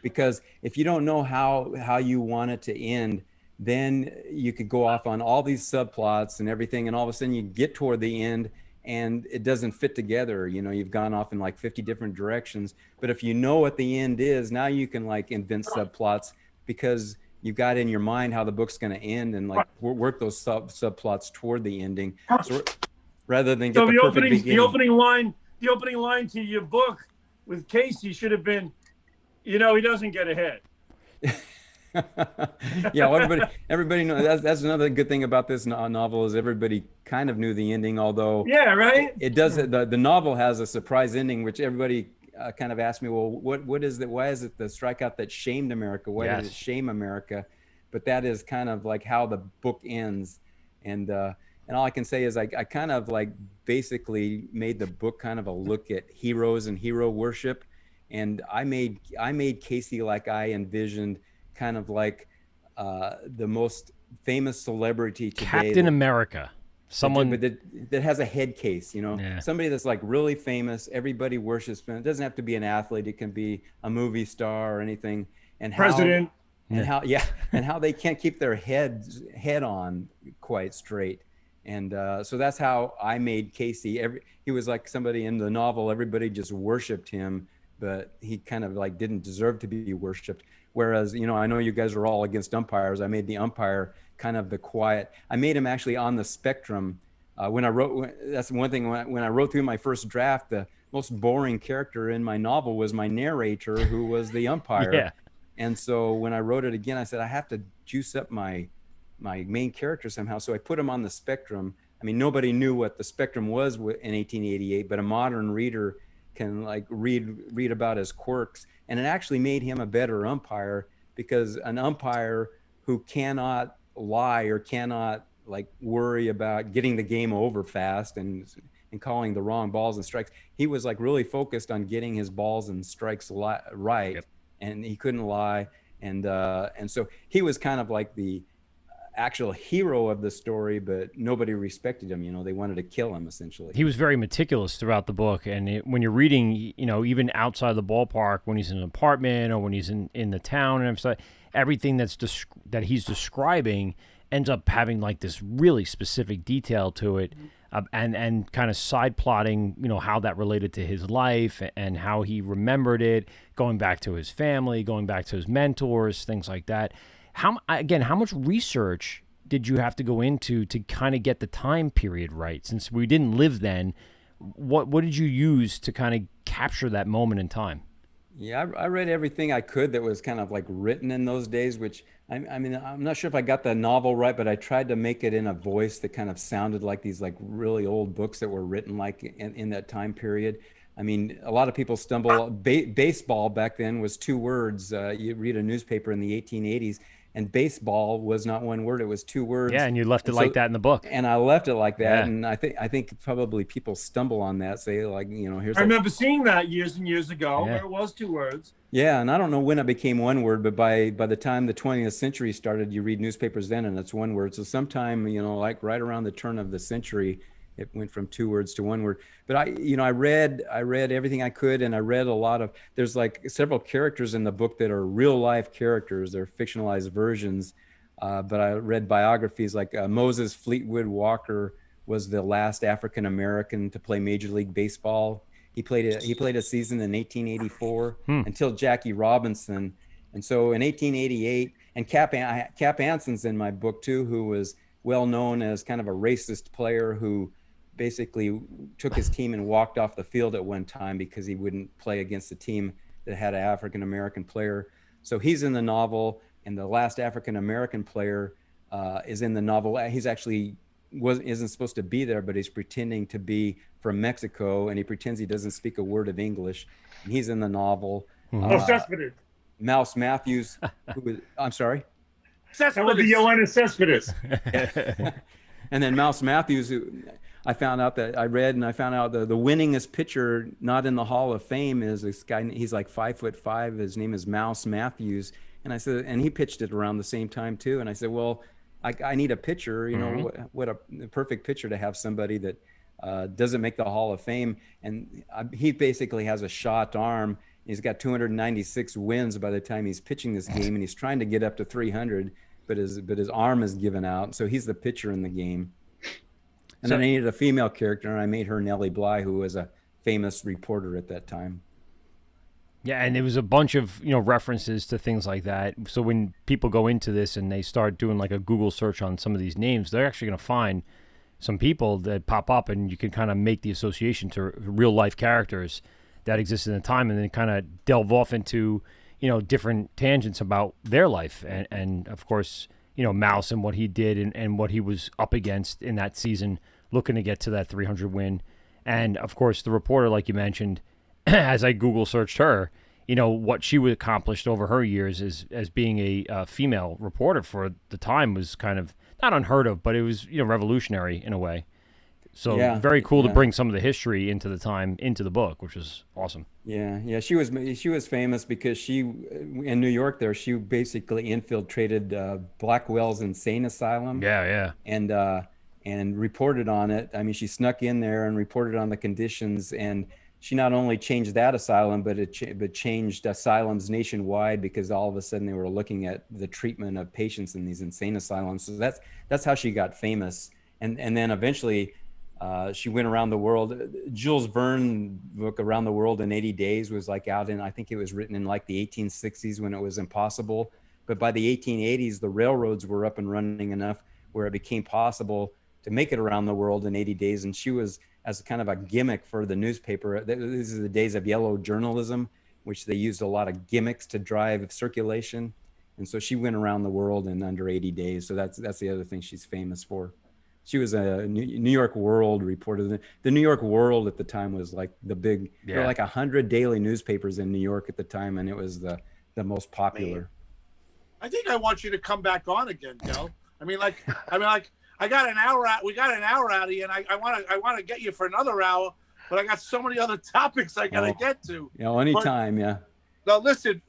Because if you don't know how you want it to end, then you could go off on all these subplots and everything, and all of a sudden you get toward the end and it doesn't fit together. You've gone off in like 50 different directions. But if you know what the end is, now you can like invent subplots because you've got in your mind how the book's going to end and like work those subplots toward the ending. So rather than get the perfect beginning. The opening line to your book with Casey should have been, he doesn't get ahead. Yeah, well, everybody knows. That's another good thing about this novel is everybody kind of knew the ending, although it does. The novel has a surprise ending, which everybody kind of asked me, well, what is that? Why is it the strikeout that shamed America? Why did it shame America? But that is kind of like how the book ends, and And all I can say is I kind of like basically made the book kind of a look at heroes and hero worship. And I made Casey like I envisioned, kind of like the most famous celebrity today. Captain America. Someone that has a head case, you know, Yeah. somebody that's like really famous. Everybody worships him. It doesn't have to be an athlete. It can be a movie star or anything. And President. And how they can't keep their head on quite straight. And so that's how I made Casey. He was like somebody in the novel. Everybody just worshipped him, but he kind of like didn't deserve to be worshipped. Whereas, you know, I know you guys are all against umpires. I made the umpire kind of the quiet. I made him actually on the spectrum. That's one thing, when I wrote through my first draft, the most boring character in my novel was my narrator, who was the umpire. Yeah. And so when I wrote it again, I said, I have to juice up my main character somehow. So I put him on the spectrum. I mean, nobody knew what the spectrum was in 1888, but a modern reader can like read about his quirks. And it actually made him a better umpire, because an umpire who cannot lie or cannot like worry about getting the game over fast and calling the wrong balls and strikes, he was like really focused on getting his balls and strikes right. Yep. And he couldn't lie. And so he was kind of like the actual hero of the story, but nobody respected him. You know, they wanted to kill him essentially. He was very meticulous throughout the book, and when you're reading, you know, even outside the ballpark, when he's in an apartment or when he's in the town and everything that he's describing ends up having like this really specific detail to it, and kind of side plotting, you know, how that related to his life and how he remembered it, going back to his family, going back to his mentors, things like that. How much research did you have to go into to kind of get the time period right? Since we didn't live then, what did you use to kind of capture that moment in time? Yeah, I read everything I could that was kind of like written in those days, which I mean, I'm not sure if I got the novel right, but I tried to make it in a voice that kind of sounded like these like really old books that were written like in that time period. I mean, a lot of people stumble. Baseball back then was 2 words. You read a newspaper in the 1880s, and baseball was not 1 word; it was 2 words. Yeah, and you left it like that in the book. And I left it like that, Yeah. and I think probably people stumble on that, say like, you know, here's. I remember seeing that years and years ago, Yeah. where it was 2 words. Yeah, and I don't know when it became 1 word, but by the time the 20th century started, you read newspapers then, and it's 1 word. So sometime, you know, like right around the turn of the century, it went from 2 words to 1 word. But I read everything I could, and I read a lot of. There's like several characters in the book that are real life characters. They're fictionalized versions. But I read biographies like Moses Fleetwood Walker was the last African American to play Major League Baseball. He played a season in 1884 until Jackie Robinson, and so in 1888, and Cap Anson's in my book too, who was well known as kind of a racist player who basically took his team and walked off the field at one time because he wouldn't play against a team that had an African American player. So he's in the novel, and the last African American player is in the novel. He's actually isn't supposed to be there, but he's pretending to be from Mexico, and he pretends he doesn't speak a word of English. And he's in the novel. Cespedes. Mouse Matthews, I'm sorry? That would be Yoenis Cespedes. And then Mouse Matthews, who I found out the winningest pitcher not in the Hall of Fame is this guy. He's like 5'5". His name is Mouse Matthews. And I said, and he pitched it around the same time too. And I said, well, I need a pitcher, you know, what a perfect pitcher to have, somebody that doesn't make the Hall of Fame. And he basically has a shot arm. He's got 296 wins by the time he's pitching this game, and he's trying to get up to 300, but his arm is given out. So he's the pitcher in the game. And then I needed a female character, and I made her Nellie Bly, who was a famous reporter at that time. Yeah, and there was a bunch of, you know, references to things like that. So when people go into this and they start doing like a Google search on some of these names, they're actually going to find some people that pop up, and you can kind of make the association to real life characters that existed in the time, and then kind of delve off into, you know, different tangents about their life. And of course, you know, Mouse and what he did and what he was up against in that season, looking to get to that 300 win. And of course, the reporter, like you mentioned, as I Google searched her, you know, what she accomplished over her years as being a female reporter for the time was kind of, not unheard of, but it was revolutionary in a way. So Yeah, very cool to yeah. bring some of the history into the book, which was awesome. Yeah. She was famous because she in New York there she basically infiltrated Blackwell's insane asylum. Yeah. And reported on it. I mean, she snuck in there and reported on the conditions, and she not only changed that asylum, but changed asylums nationwide, because all of a sudden they were looking at the treatment of patients in these insane asylums. So that's how she got famous. And then eventually she went around the world. Jules Verne book Around the World in 80 Days was like out in, I think it was written in like the 1860s when it was impossible. But by the 1880s, the railroads were up and running enough where it became possible to make it around the world in 80 days. And she was, as a kind of a gimmick for the newspaper, these are the days of yellow journalism, which they used a lot of gimmicks to drive circulation. And so she went around the world in under 80 days. So that's the other thing she's famous for. She was a New York World reporter. The New York World at the time was like the big, there were like 100 daily newspapers in New York at the time, and it was the most popular. I think I want you to come back on again, Del. I got an hour out. We got an hour out of you, and I want to get you for another hour, but I got so many other topics I got to get to. Anytime, yeah. Now listen,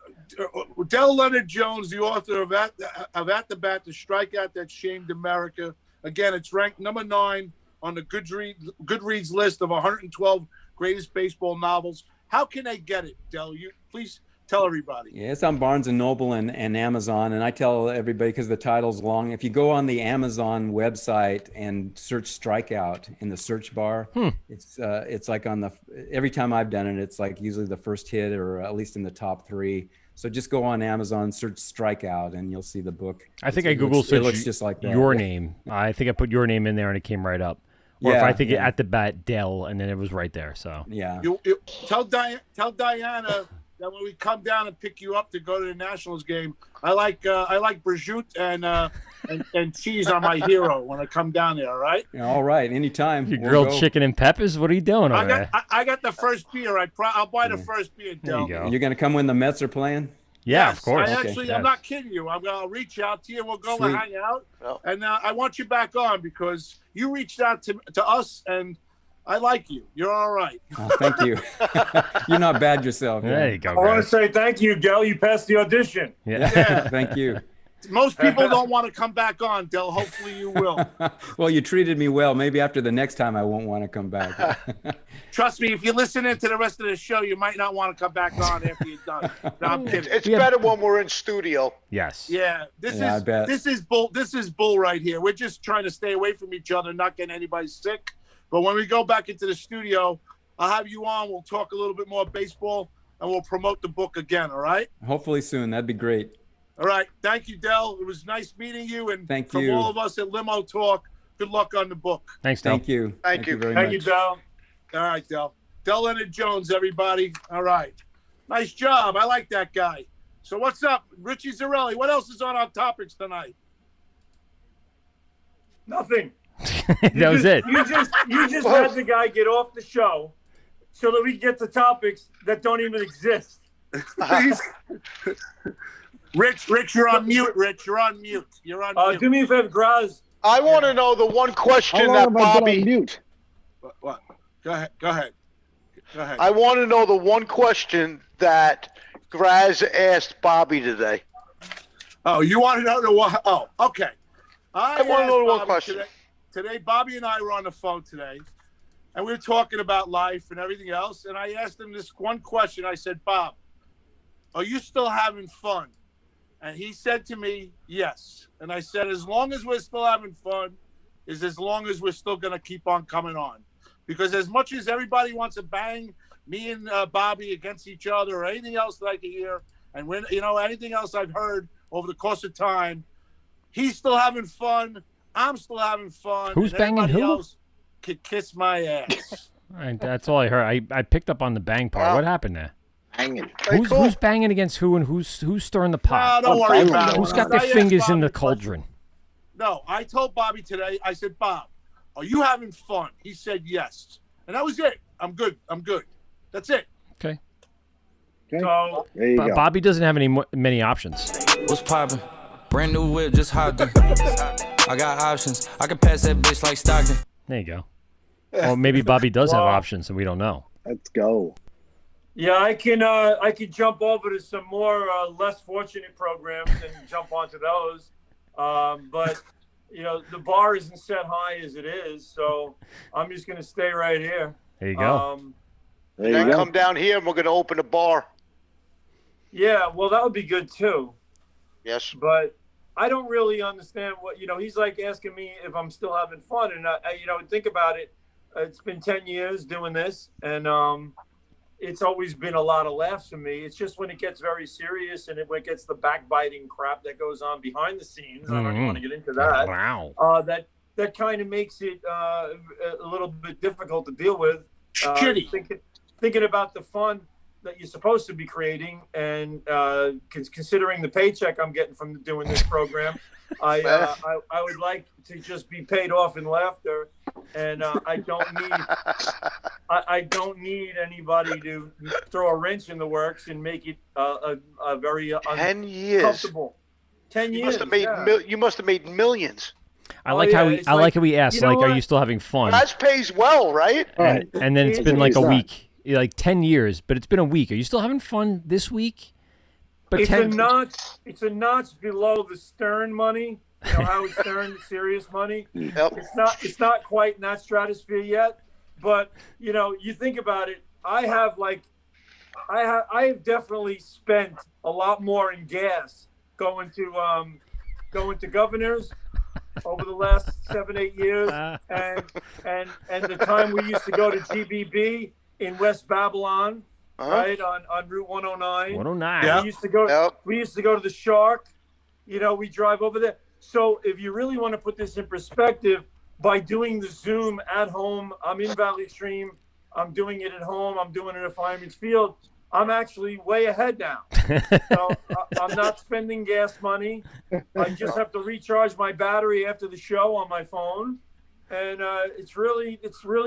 Del Leonard Jones, the author of At the Bat, the strikeout that shamed America. Again, it's ranked number 9 on the Goodreads list of 112 greatest baseball novels. How can they get it, Del? You please tell everybody. Yeah, it's on Barnes & Noble and Amazon. And I tell everybody, because the title's long, if you go on the Amazon website and search strikeout in the search bar, it's like on every time I've done it, it's like usually the first hit or at least in the top 3. So just go on Amazon, search strikeout, and you'll see the book. I think I Googled search it looks just like that. Your name. I think I put your name in there and it came right up. Or if I think At the Bat, Del, and then it was right there. So yeah. You tell Diana that when we come down and pick you up to go to the Nationals game, I like prosciutto and cheese on my hero when I come down there. All right. Yeah, all right. Anytime. Your grilled chicken and peppers. What are you doing over there? I got the first beer. I'll buy the first beer. There you go. You're gonna come when the Mets are playing? Yeah, yes, of course. I'm not kidding you. I'll reach out to you. We'll go and hang out. And I want you back on because you reached out to us, and I like you. You're all right. Oh, thank you. You're not bad yourself. There you go. I want to say thank you, Del. You passed the audition. Yeah. Thank you. Most people don't want to come back on, Del. Hopefully you will. Well, you treated me well. Maybe after the next time I won't want to come back. Trust me, if you listen into the rest of the show, you might not want to come back on after you're done. No, I'm kidding. It's better when we're in studio. Yes. Yeah. This is bull right here. We're just trying to stay away from each other, not getting anybody sick. But when we go back into the studio, I'll have you on. We'll talk a little bit more baseball, and we'll promote the book again. All right? Hopefully soon. That'd be great. All right. Thank you, Del. It was nice meeting you. And Thank from you. all of us at Limo Talk, good luck on the book. Thanks, Del. Thank you. Thank you very much. Thank you, Del. All right, Del. Del Leonard Jones, everybody. All right. Nice job. I like that guy. So what's up, Richie Zarelli? What else is on our topics tonight? Nothing. That was it. You just had the guy get off the show so that we get the topics that don't even exist. Rich, you're on mute. Rich, you're on mute. You're on mute. Do me a favor, Graz. I want to know the one question How long that have I been on Bobby. mute? What? Go ahead. I want to know the one question that Graz asked Bobby today. Oh, you want to know the one? Oh, okay. I want to know the one Bobby question. Today, Bobby and I were on the phone today, and we were talking about life and everything else. And I asked him this one question. I said, Bob, are you still having fun? And he said to me, yes. And I said, as long as we're still having fun is as long as we're still going to keep on coming on. Because as much as everybody wants to bang me and Bobby against each other or anything else that I can hear, and when anything else I've heard over the course of time, he's still having fun. I'm still having fun. Who's and banging everybody who? else could kiss my ass. All right, that's all I heard. I picked up on the bang part. What happened there? Banging. Who's banging against who, and who's stirring the pot? No, don't worry about it. Who's got their I asked fingers in Bobby the a question. cauldron? No, I told Bobby today, I said, Bob, are you having fun? He said yes. And that was it. I'm good. That's it. Okay. So There you go. Bobby doesn't have many options. What's poppin'? Brand new whip, just hopped in. I got options. I can pass that bitch like Stockton. There you go. Or maybe Bobby does have options and we don't know. Let's go. Yeah, I can jump over to some more less fortunate programs and jump onto those. But the bar isn't set high as it is, so I'm just going to stay right here. There you go. Then come down here and we're going to open a bar. Yeah, well, that would be good too. Yes. But I don't really understand what he's like asking me if I'm still having fun, and I think about it. It's been 10 years doing this, and it's always been a lot of laughs for me. It's just when it gets very serious and when it gets the backbiting crap that goes on behind the scenes. I don't want to get into that. Wow. That kind of makes it a little bit difficult to deal with. Shitty. Thinking about the fun that you're supposed to be creating, and considering the paycheck I'm getting from doing this program, I would like to just be paid off in laughter, and I don't need anybody to throw a wrench in the works and make it a very 10 years. Comfortable. 10 years. You must have made millions. I like how we asked, are you still having fun? That pays well, right? And then it's been like a week, like 10 years, but it's been a week. Are you still having fun this week? But it's a notch below the Stern money. Howard Stern, serious money. Yep. It's not quite in that stratosphere yet, but you think about it. I have definitely spent a lot more in gas going to Governors over the last 7-8 years, and the time we used to go to GBB in West Babylon, right on Route 109. 109. Yeah. We used to go to the Shark. We drive over there. So if you really want to put this in perspective, by doing the Zoom at home, I'm in Valley Stream, I'm doing it at home, I'm doing it at Fireman's Field, I'm actually way ahead now. So I'm not spending gas money. I just have to recharge my battery after the show on my phone, and it's really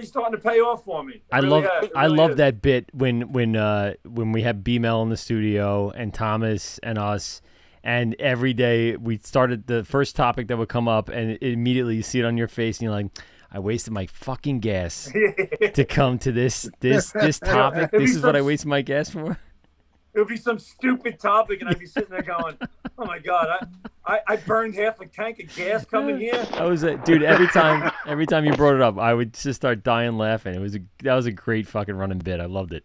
starting to pay off for me. I love that bit when we have B-Mel in the studio and Thomas and us. And every day we started the first topic that would come up, and immediately you see it on your face, and you're like, I wasted my fucking gas to come to this topic. This is what I wasted my gas for. It would be some stupid topic, and I'd be sitting there going, "Oh my god, I burned half a tank of gas coming here." That was it, dude. Every time you brought it up, I would just start dying laughing. That was a great fucking running bit. I loved it.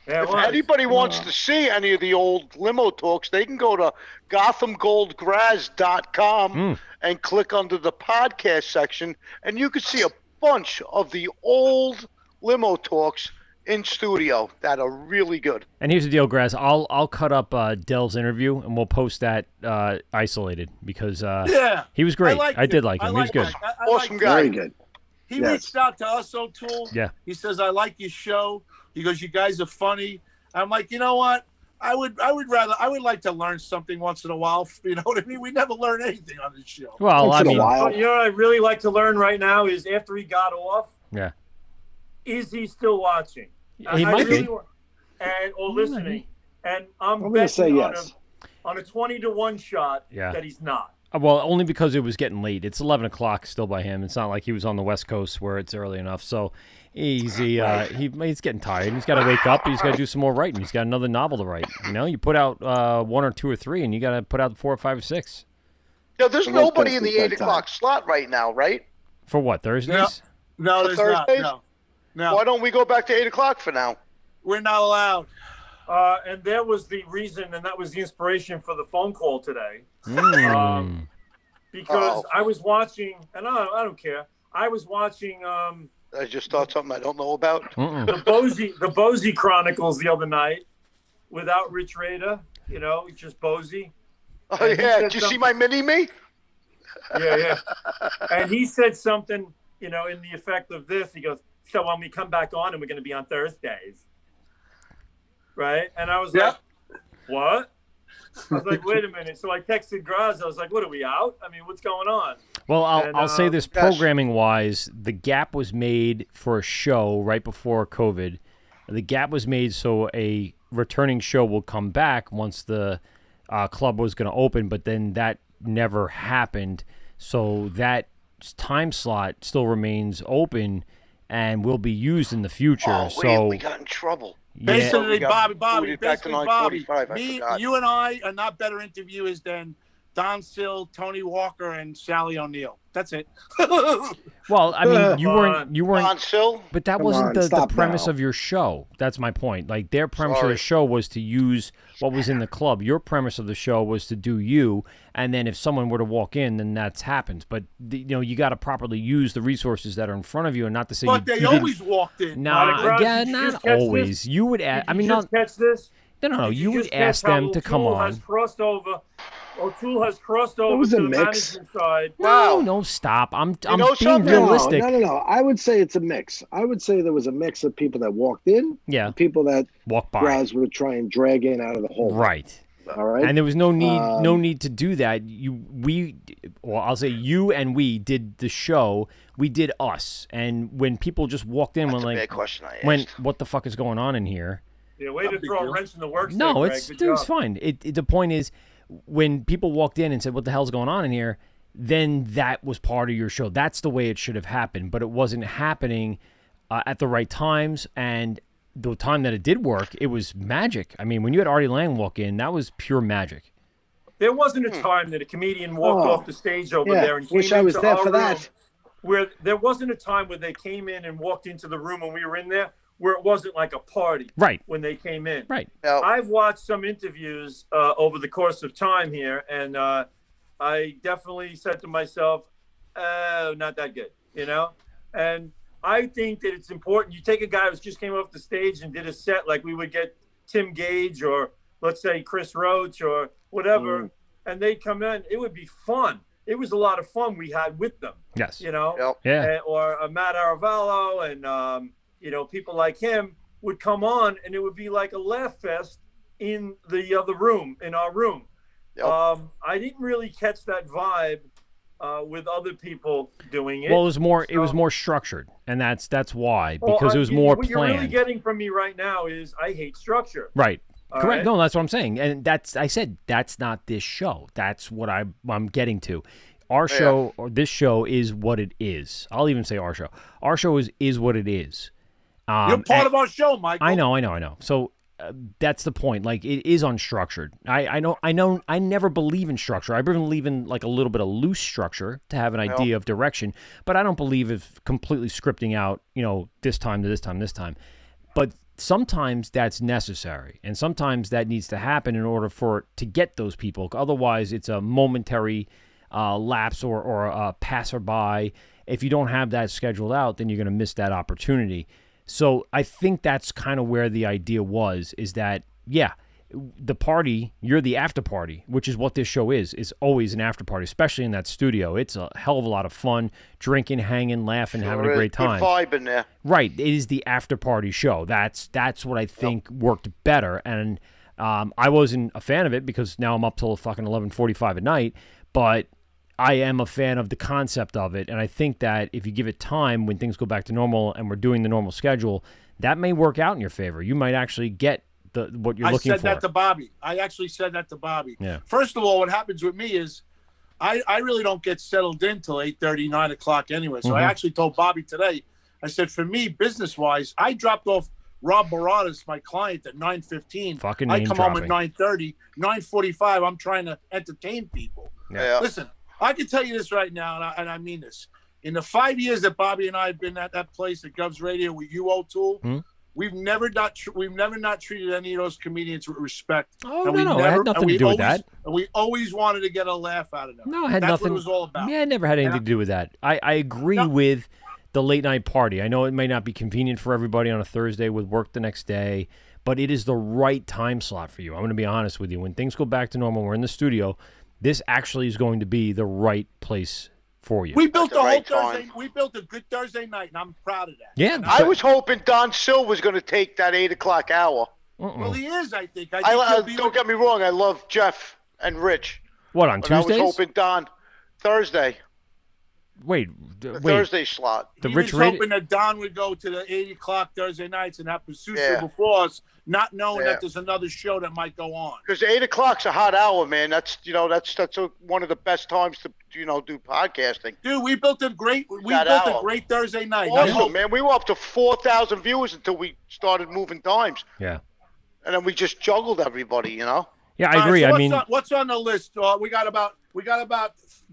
Yeah, if anybody wants to see any of the old limo talks, they can go to GothamGoldGraz.com and click under the podcast section, and you can see a bunch of the old limo talks in studio that are really good. And here's the deal, Graz. I'll cut up Dell's interview, and we'll post that isolated because he was great. I did like him. He was good. Awesome guy. Very good. He reached out to us, O'Toole. Yeah. He says, I like your show. He goes, you guys are funny. I'm like, you know what? I would like to learn something once in a while. You know what I mean? We never learn anything on this show. Well, once I mean, what I really like to learn right now is after he got off, is he still watching? He might be. Or listening. And I'm going to say yes. On a 20-1 shot that he's not. Well, only because it was getting late. It's 11 o'clock still by him. It's not like he was on the West Coast where it's early enough. So he's getting tired. He's got to wake up. He's got to do some more writing. He's got another novel to write. You put out 1 or 2 or 3, and you got to put out 4 or 5 or 6. Yeah, there's nobody in the 8 o'clock slot right now, right? For what, Thursdays? No, there's Thursdays? not. No. Why don't we go back to 8 o'clock for now? We're not allowed. And that was the reason, and that was the inspiration for the phone call today. Because I was watching, and I don't care. I was watching. I just thought something I don't know about. The Bozy Chronicles the other night, without Rich Rader. Just Bozy. Oh yeah, did you see my mini me? Yeah. And he said something, in the effect of this. He goes, "So when we come back on, and we're going to be on Thursdays, right?" And I was like, "What?" I was like, wait a minute. So I texted Graz. I was like, what, are we out? I mean, what's going on? Well, I'll say this, programming-wise, the gap was made for a show right before COVID. The gap was made so a returning show will come back once the club was going to open, but then that never happened. So that time slot still remains open and will be used in the future. Oh, so we got in trouble. Basically, We got Bobby, booted back to basically, Bobby, 9:45, I me, forgot. you and I are not better interviewers than Don Sill, Tony Walker, and Sally O'Neill. That's it. Well, I mean, you weren't, Don Sill? but that Come wasn't on, the stop premise now. of your show. That's my point. Like, their premise of Sorry. the show was to use what was in the club. Your premise of the show was to do you, and then if someone were to walk in, then that's happens. But you got to properly use the resources that are in front of you, and not to say But you they didn't- always walked in. Nah, yeah, Did you not just catch always. this? You would. Did I you mean, just not. catch this? No. Did You would just catch ask how them to come O'Toole on. has crossed over. O'Toole has crossed over was to a the mix. management side. No, stop. I'm know being something? realistic. No. I would say it's a mix. I would say there was a mix of people that walked in, Yeah. and people that Walk by. Graz would try and drag in out of the hole. Right. All right. And there was no need to do that. I'll say you and we did the show. We did us. And when people just walked in, That's a when bad question I when asked. what the fuck is going on in here? Yeah, way to throw a wrench in the works. No, there, it's Greg. dude, Good it's job. fine. The point is, when people walked in and said, "What the hell's going on in here?" Then that was part of your show. That's the way it should have happened, but it wasn't happening at the right times. And the time that it did work, it was magic. I mean, when you had Artie Lang walk in, that was pure magic. There wasn't a time that a comedian walked off the stage over yeah, there and came wish I was into there our for room that. where there wasn't a time where they came in and walked into the room when we were in there where it wasn't like a party Right. when they came in. Right. Now, I've watched some interviews over the course of time here, and I definitely said to myself, oh, not that good, And I think that it's important. You take a guy who just came off the stage and did a set like we would get Tim Gage or, let's say, Chris Roach or whatever, and they'd come in. It would be fun. It was a lot of fun we had with them. Yes. Yeah. Or Matt Aravallo and, people like him would come on, and it would be like a laugh fest in the other room, in our room. Yep. I didn't really catch that vibe with other people doing it. Well, it was more structured, and that's why, because it was more what planned. you're really getting from me right now is I hate structure. Right. All Correct. right? No, that's what I'm saying, and I said that's not this show. That's what I'm getting to. Our show, or this show, is what it is. I'll even say our show. Our show is what it is. You're part of our show, Michael. I know. So that's the point. Like, it is unstructured. I know. I never believe in structure. I believe in like a little bit of loose structure to have an idea of direction, but I don't believe in completely scripting out. This time to this time, this time. But sometimes that's necessary, and sometimes that needs to happen in order for it to get those people. Otherwise, it's a momentary lapse or a passerby. If you don't have that scheduled out, then you're going to miss that opportunity. So I think that's kind of where the idea was, is that, the party, you're the after party, which is what this show is always an after party, especially in that studio. It's a hell of a lot of fun, drinking, hanging, laughing, having a great time. Good vibe in there. Right. It is the after party show. That's what I think worked better. And I wasn't a fan of it because now I'm up till fucking 11:45 at night, but I am a fan of the concept of it, and I think that if you give it time, when things go back to normal and we're doing the normal schedule, that may work out in your favor. You might actually get what you're looking for. I said that to Bobby. I actually said that to Bobby. Yeah. First of all, what happens with me is I really don't get settled in till 8:30, 9 o'clock anyway. So I actually told Bobby today, I said, for me, business-wise, I dropped off Rob Baradas, my client, at 9:15. Fucking I name come dropping. home at 9:30. 9:45, I'm trying to entertain people. Yeah. Listen, I can tell you this right now, and I mean this. In the 5 years that Bobby and I have been at that place at Govs Radio with you, O'Toole, we've never not treated any of those comedians with respect. Oh, and no, it had nothing to do with that. And we always wanted to get a laugh out of them. No, it had That's nothing. what it was all about. Yeah, it never had anything to do with that. I agree with the late night party. I know it may not be convenient for everybody on a Thursday with work the next day, but it is the right time slot for you. I'm going to be honest with you. When things go back to normal, we're in the studio, this actually is going to be the right place for you. We built At the right Thursday. time. We built a good Thursday night, and I'm proud of that. Yeah. And I was hoping Don Sill was going to take that 8 o'clock hour. Well, he is, I think. I think he'll be Don't get me wrong. I love Jeff and Rich. What, on But Tuesdays? I was hoping Don Thursday. Wait, The wait. Thursday slot. The He Rich was Radio. hoping that Don would go to the 8 o'clock Thursday nights and have Pursuit Yeah. before us, not knowing Yeah. that there's another show that might go on. Because 8 o'clock's a hot hour, man. That's one of the best times to do podcasting. Dude, we built a great Thursday night. Awesome, man. We were up to 4,000 viewers until we started moving times. Yeah. And then we just juggled everybody, Yeah, I All right, agree. so I mean, what's on the list? We got about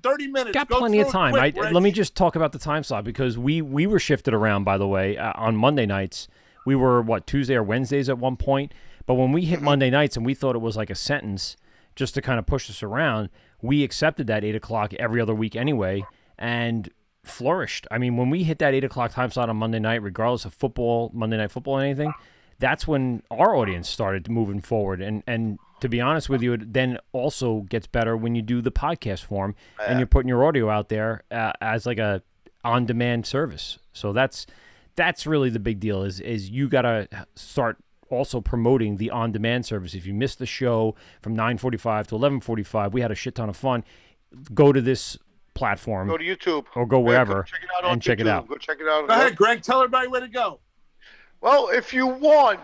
30 minutes. got Go plenty of through it time. quick, Rich. Let me just talk about the time slot because we were shifted around, by the way, on Monday nights. We were, Tuesday or Wednesdays at one point. But when we hit Monday nights and we thought it was like a sentence just to kind of push us around, we accepted that 8 o'clock every other week anyway and flourished. I mean, when we hit that 8 o'clock time slot on Monday night, regardless of football, Monday Night Football, or anything, that's when our audience started moving forward. And to be honest with you, it then also gets better when you do the podcast form and you're putting your audio out there as like a on-demand service. So that's really the big deal is you got to start also promoting the on-demand service. If you missed the show from 9:45 to 11:45, we had a shit ton of fun. Go to this platform. Go to YouTube. Or go wherever check it out on and check it YouTube. out. Go check it out. Go ahead, Greg. Tell everybody where to go. Well, if you want,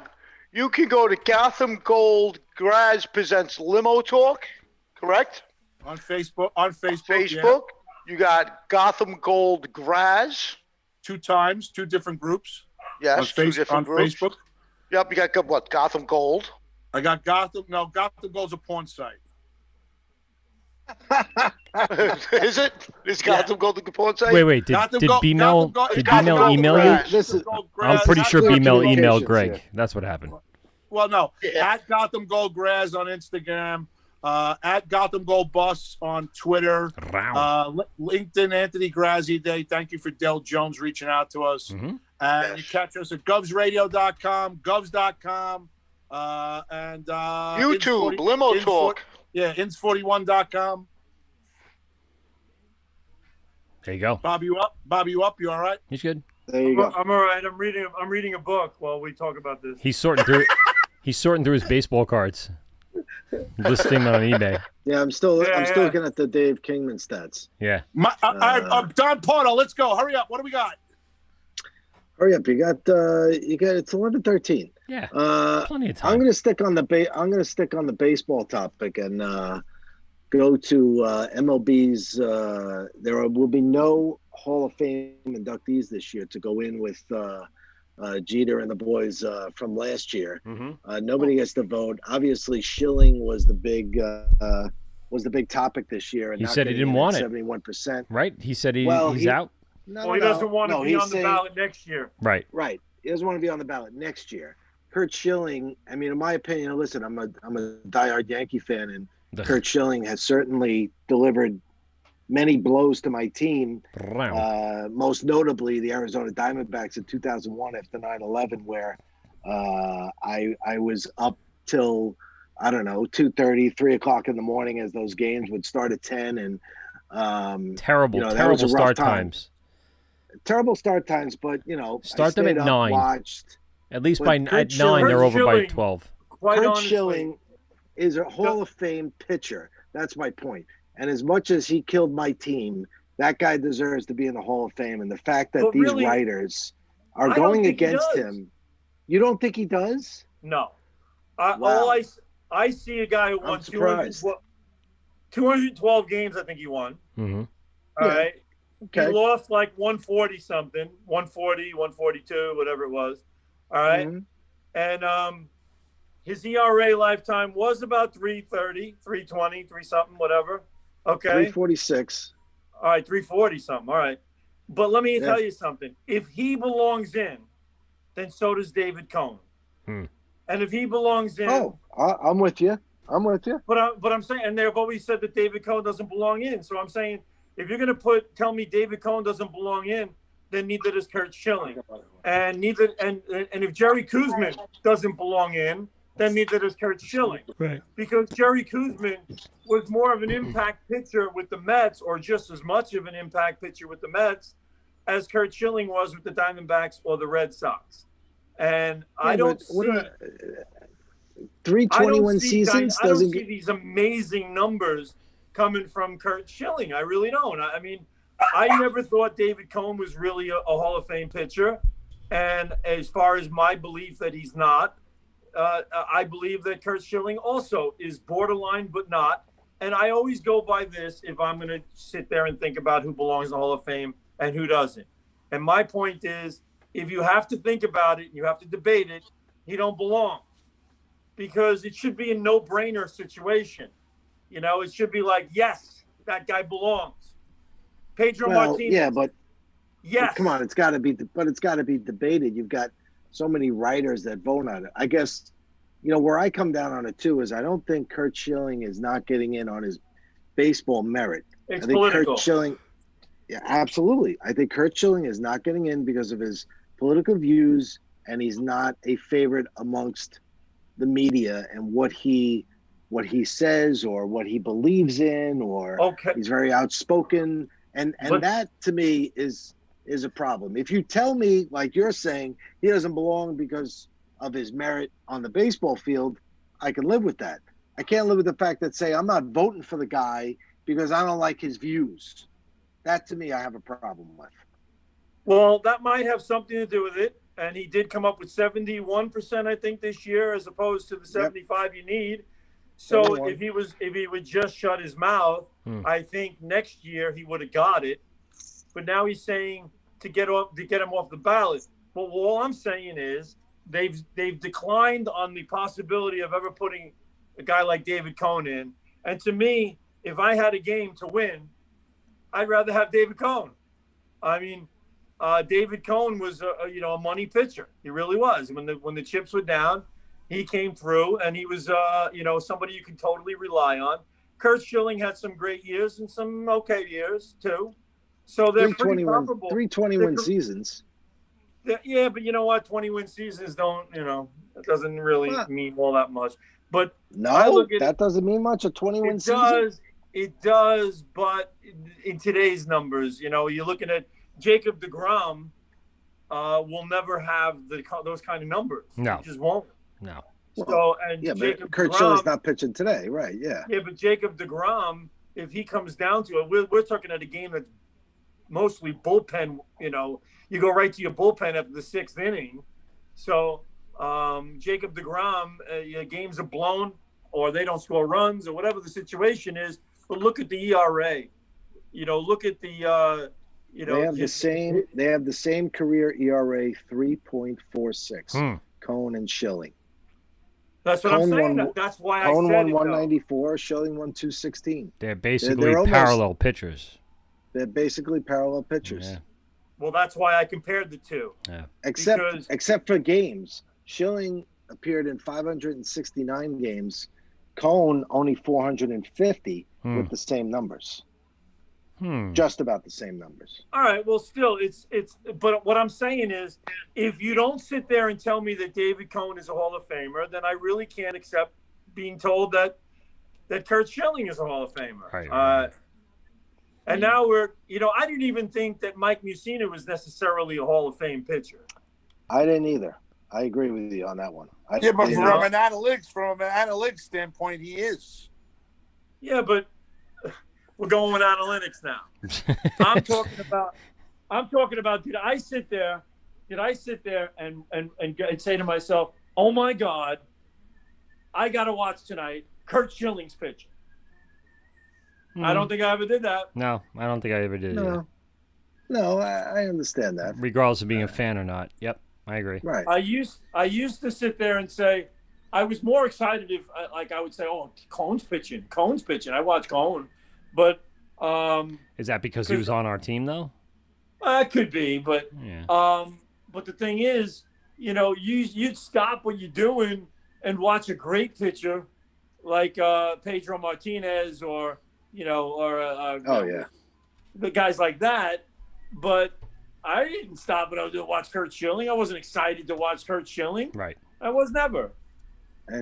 you can go to Gotham Gold Graz presents Limo Talk, correct? On Facebook. On Facebook. Facebook. You got Gotham Gold Graz. 2 times, 2 different groups. Yes, on 2 different groups. Facebook. Yep, you got what? Gotham Gold. I got Gotham. No, Gotham Gold's a porn site. Is it? Is Gotham Gold the porn site? Wait. Did B-Mail email you? I'm pretty sure B-Mail emailed Greg. That's what happened. Well, no. At Gotham Gold Graz on Instagram. At Gotham Gold Bus on Twitter. LinkedIn, Anthony Graziadei. Thank you for Del Jones reaching out to us. And you catch us at govsradio.com, govs.com, and YouTube, Limo Talk. ins41.com. There you go. Bob, you up? You all right? He's good. There you go. I'm all right. I'm reading a book while we talk about this. He's sorting through his baseball cards. Listing on eBay. Yeah, I'm still looking at the Dave Kingman stats. Yeah. Don Porto, let's go. Hurry up. What do we got? Hurry up! You got it's 11:13. Yeah, plenty of time. I'm gonna stick on the baseball topic and go to MLB's. There will be no Hall of Fame inductees this year to go in with Jeter and the boys from last year. Nobody gets to vote. Obviously, Schilling was the big topic this year. And he said he didn't want it. 71%. Right? He said he's out. No, he doesn't want to be on the ballot next year. Right. He doesn't want to be on the ballot next year. Kurt Schilling, I mean, in my opinion, listen, I'm a diehard Yankee fan, and Kurt Schilling has certainly delivered many blows to my team. Most notably, the Arizona Diamondbacks in 2001 after 9/11, where I was up till 2:30, 3 o'clock in the morning as those games would start at 10, and terrible start times. Terrible start times, but start them at 9. Watched. At least at 9, they're over by 12. Kurt Schilling is a Hall of Fame pitcher. That's my point. And as much as he killed my team, that guy deserves to be in the Hall of Fame. And the fact that these writers are going against him, you don't think he does? No. Wow. I see a guy who won 212 games. I think he won. Mm-hmm. All right. Okay. He lost like 140 something, 140, 142, whatever it was. All right. And his ERA lifetime was about 330, 320, 3 something, whatever. Okay. 346. All right, 340 something. All right. But let me tell you something. If he belongs in, then so does David Cohn. And if he belongs in, I'm with you. But I'm saying, and they've always said that David Cohn doesn't belong in. So I'm saying, if you're going to tell me David Cohn doesn't belong in, then neither does Kurt Schilling, and if Jerry Kuzman doesn't belong in, then neither does Kurt Schilling. Right. Because Jerry Kuzman was more of an impact pitcher with the Mets, or just as much of an impact pitcher with the Mets as Kurt Schilling was with the Diamondbacks or the Red Sox. And I don't see 321 seasons. I don't see these amazing numbers coming from Kurt Schilling. I really don't. I mean, I never thought David Cohn was really a Hall of Fame pitcher. And as far as my belief that he's not, I believe that Curt Schilling also is borderline, but not. And I always go by this if I'm going to sit there and think about who belongs in the Hall of Fame and who doesn't. And my point is, if you have to think about it, you have to debate it, he don't belong. Because it should be a no-brainer situation. You know, it should be like, yes, that guy belongs. Pedro Martinez. Yeah, but yes. Come on, it's got to be debated. You've got so many writers that vote on it. I guess, you know, where I come down on it too is I don't think Curt Schilling is not getting in on his baseball merit. It's I think political. Curt Schilling, yeah, absolutely. I think Curt Schilling is not getting in because of his political views, and he's not a favorite amongst the media and what he says or what he believes in, or he's very outspoken. And that to me is a problem. If you tell me, like you're saying, he doesn't belong because of his merit on the baseball field, I can live with that. I can't live with the fact that say I'm not voting for the guy because I don't like his views. That to me, I have a problem with. Well, that might have something to do with it. And he did come up with 71%, I think, this year, as opposed to the 75 you need. So 71. if he would just shut his mouth, I think next year he would have got it. But now he's saying to get him off the ballot. But all I'm saying is they've declined on the possibility of ever putting a guy like David Cohn in. And to me, if I had a game to win, I'd rather have David Cohn. I mean, David Cohn was a money pitcher. He really was. When the chips were down, he came through, and he was somebody you can totally rely on. Curt Schilling had some great years and some okay years too. So they're pretty comparable. 321 seasons. Yeah, but you know what? 20-win seasons don't, it doesn't really mean all that much. But that doesn't mean much. A 21 season. It does, but in today's numbers, you're looking at Jacob deGrom will never have those kind of numbers. No, he just won't. No. Jacob Curt Schilling's not pitching today, right? Yeah. Yeah, but Jacob deGrom, if he comes down to it, we're talking at a game that's mostly bullpen. You go right to your bullpen after the sixth inning. So Jacob deGrom, games are blown, or they don't score runs, or whatever the situation is. But look at the ERA. Look at the. They have the same career ERA, 3.46. Cohn and Schilling. That's what I'm saying. That's why I said Cohn won it, 194. Schilling won 216. They're basically parallel pitchers. They're basically parallel pitchers. Yeah. Well, that's why I compared the two. Yeah. Except for games, Schilling appeared in 569 games. Cohn only 450 with the same numbers. Just about the same numbers. All right. Well, still, but what I'm saying is, if you don't sit there and tell me that David Cohn is a Hall of Famer, then I really can't accept being told that Curt Schilling is a Hall of Famer. Right. And now I didn't even think that Mike Mussina was necessarily a Hall of Fame pitcher. I didn't either. I agree with you on that one. But from an analytics standpoint, he is. Yeah, but we're going with analytics now. I'm talking about did I sit there and say to myself, oh my God, I gotta watch tonight Curt Schilling's pitching. I don't think I ever did that. No, I don't think I ever did. No, I understand that. Regardless of being a fan or not. Yep, I agree. Right. I used to sit there and say, I was more excited if I would say, oh, Cohn's pitching. I watch Cohn. But is that because he was on our team though? It could be, but yeah. But the thing is, you'd stop what you're doing and watch a great pitcher like Pedro Martinez or the guys like that. But I didn't stop what I was doing to watch Curt Schilling. I wasn't excited to watch Curt Schilling. Right. I was never. I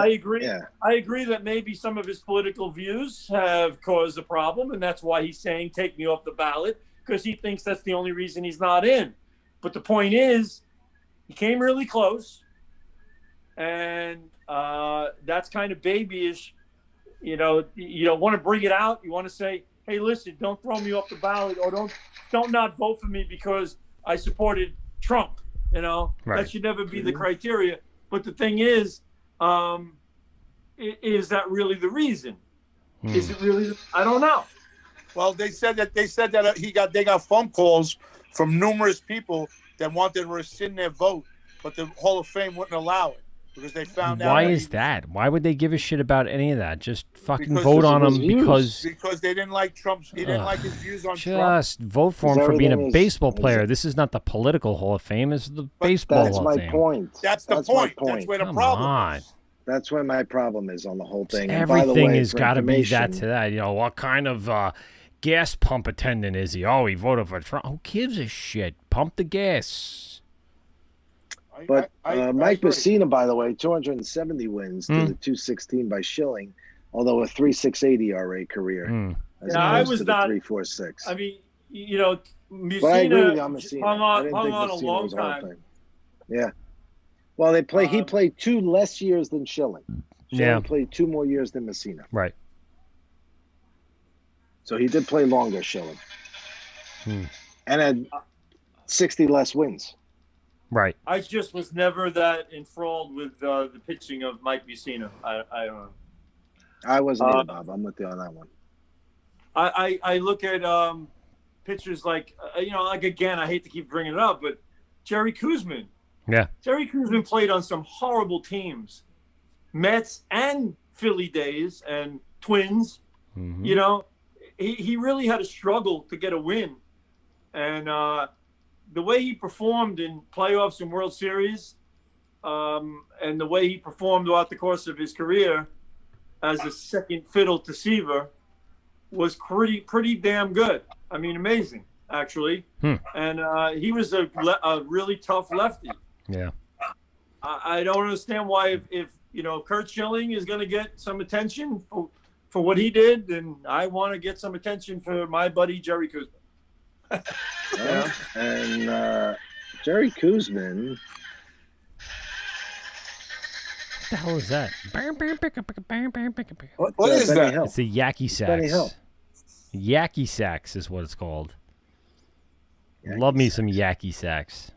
agree. Yeah. I agree that maybe some of his political views have caused a problem, and that's why he's saying, take me off the ballot, because he thinks that's the only reason he's not in. But the point is, he came really close, and that's kind of babyish. You don't want to bring it out. You want to say, hey, listen, don't throw me off the ballot, or don't not vote for me because I supported Trump. You know, that should never be the criteria. But the thing is that really the reason? Is it really? I don't know. Well, they said that they got phone calls from numerous people that wanted to rescind their vote, but the Hall of Fame wouldn't allow it because they found out. Why is that? Why would they give a shit about any of that? Just fucking Because vote on of him his views. because they didn't like Trump's. He didn't like his views on Trump. just vote for him for being a baseball player. This is not the political Hall of Fame. This is the baseball Hall of Fame. That's my point. That's the point. That's where the problem is. That's where my problem is on the whole thing. Everything has got to be that to that. You know, what kind of gas pump attendant is he? Oh, he voted for Trump. Who gives a shit? Pump the gas. But Mike Messina, by the way, 270 wins to the 216 by Schilling, although a 3.68 ERA career. As I was to the not 3.46. I mean, you know, But I agree with you on Messina Messina. hung on a Messina long was Hall of time. Fame. Yeah. Well, he played 2 less years than Schilling. Schilling played 2 more years than Messina. Right. So he did play longer, Schilling. And had 60 less wins. Right. I just was never that enthralled with the pitching of Mike Messina. I don't know. I wasn't either, Bob. I'm with you on that one. I look at pitchers like, like, again, I hate to keep bringing it up, but Jerry Koosman. Yeah. Jerry Koosman played on some horrible teams, Mets and Philly days and Twins. You know, he really had a struggle to get a win. And the way he performed in playoffs and World Series and the way he performed throughout the course of his career as a second fiddle to Seaver was pretty damn good. I mean, amazing, actually. And he was a really tough lefty. Yeah. I don't understand why if Kurt Schilling is going to get some attention for what he did, then I want to get some attention for my buddy Jerry Koosman. And Jerry Koosman. What the hell is that? What is that? It's the Yaki Benny Hill. Sax. Yaki Sax is what it's called. Love me some Yaki Sax.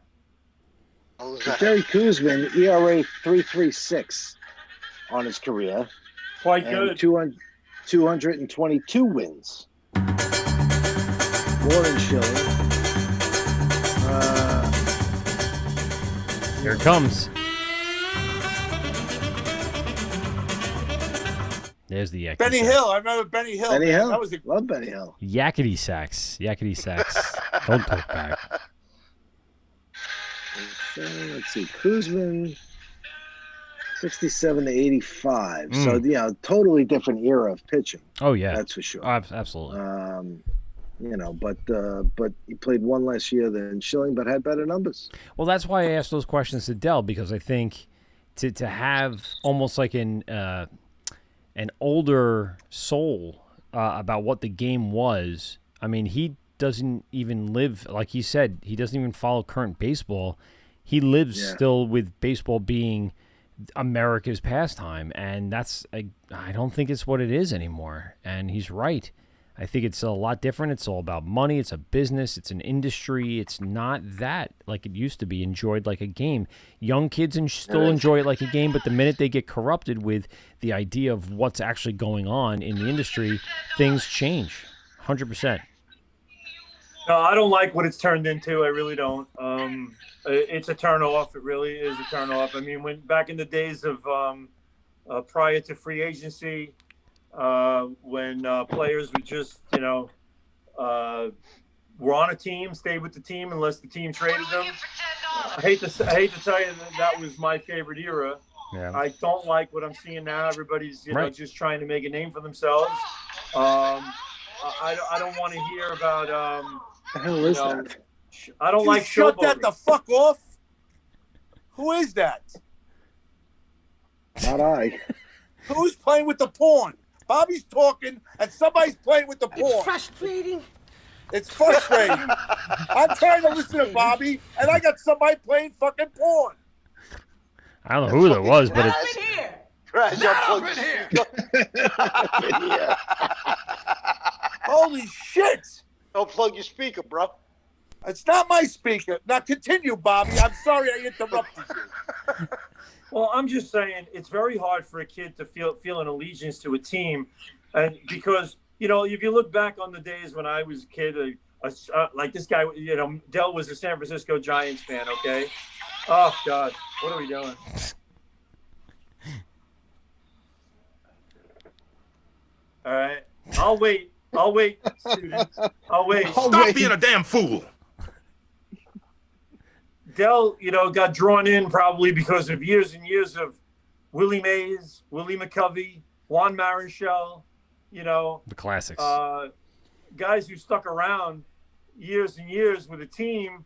Jerry Koosman, ERA 3.36 on his career. Quite and good. 222 wins. More than Schilling. Here it comes. There's the Yaki Benny Sax. Hill. I remember Benny Hill. Benny Hill. That was Love Benny Hill. Yakety Sax. Yakety Sax. Don't talk back. So, let's see. Koosman, 67 to 85. So, totally different era of pitching. Oh, yeah. That's for sure. Absolutely. But he played 1 less year than Schilling, but had better numbers. Well, that's why I asked those questions to Dell, because I think to have almost like an older soul about what the game was. I mean, he doesn't even live, like he said, he doesn't even follow current baseball. He lives still with baseball being America's pastime, and I don't think it's what it is anymore. And he's right. I think it's a lot different. It's all about money. It's a business. It's an industry. It's not that like it used to be, enjoyed like a game. Young kids still enjoy it like a game, but the minute they get corrupted with the idea of what's actually going on in the industry, things change. 100%. No, I don't like what it's turned into. I really don't. It's a turnoff. It really is a turnoff. I mean, when back in the days of prior to free agency, when players would just, were on a team, stayed with the team unless the team traded them. I hate to tell you that was my favorite era. Yeah. I don't like what I'm seeing now. Everybody's just trying to make a name for themselves. I don't want to hear about. The hell is that? I don't like shut showboating. that the fuck off. Who is that? Not I. Who's playing with the porn? Bobby's talking, and somebody's playing with the porn. It's frustrating. It's frustrating. I'm trying to listen to Bobby, and I got somebody playing fucking porn. I don't know who that was, but it's... Not up in here. Holy shit! Don't plug your speaker, bro. It's not my speaker. Now continue, Bobby. I'm sorry I interrupted you. Well, I'm just saying it's very hard for a kid to feel an allegiance to a team, and because if you look back on the days when I was a kid, like this guy, Dell was a San Francisco Giants fan. Okay. Oh God, what are we doing? All right, I'll wait, students. I'll wait. Stop being a damn fool. Dell, got drawn in probably because of years and years of Willie Mays, Willie McCovey, Juan Marichal, the classics. Guys who stuck around years and years with a team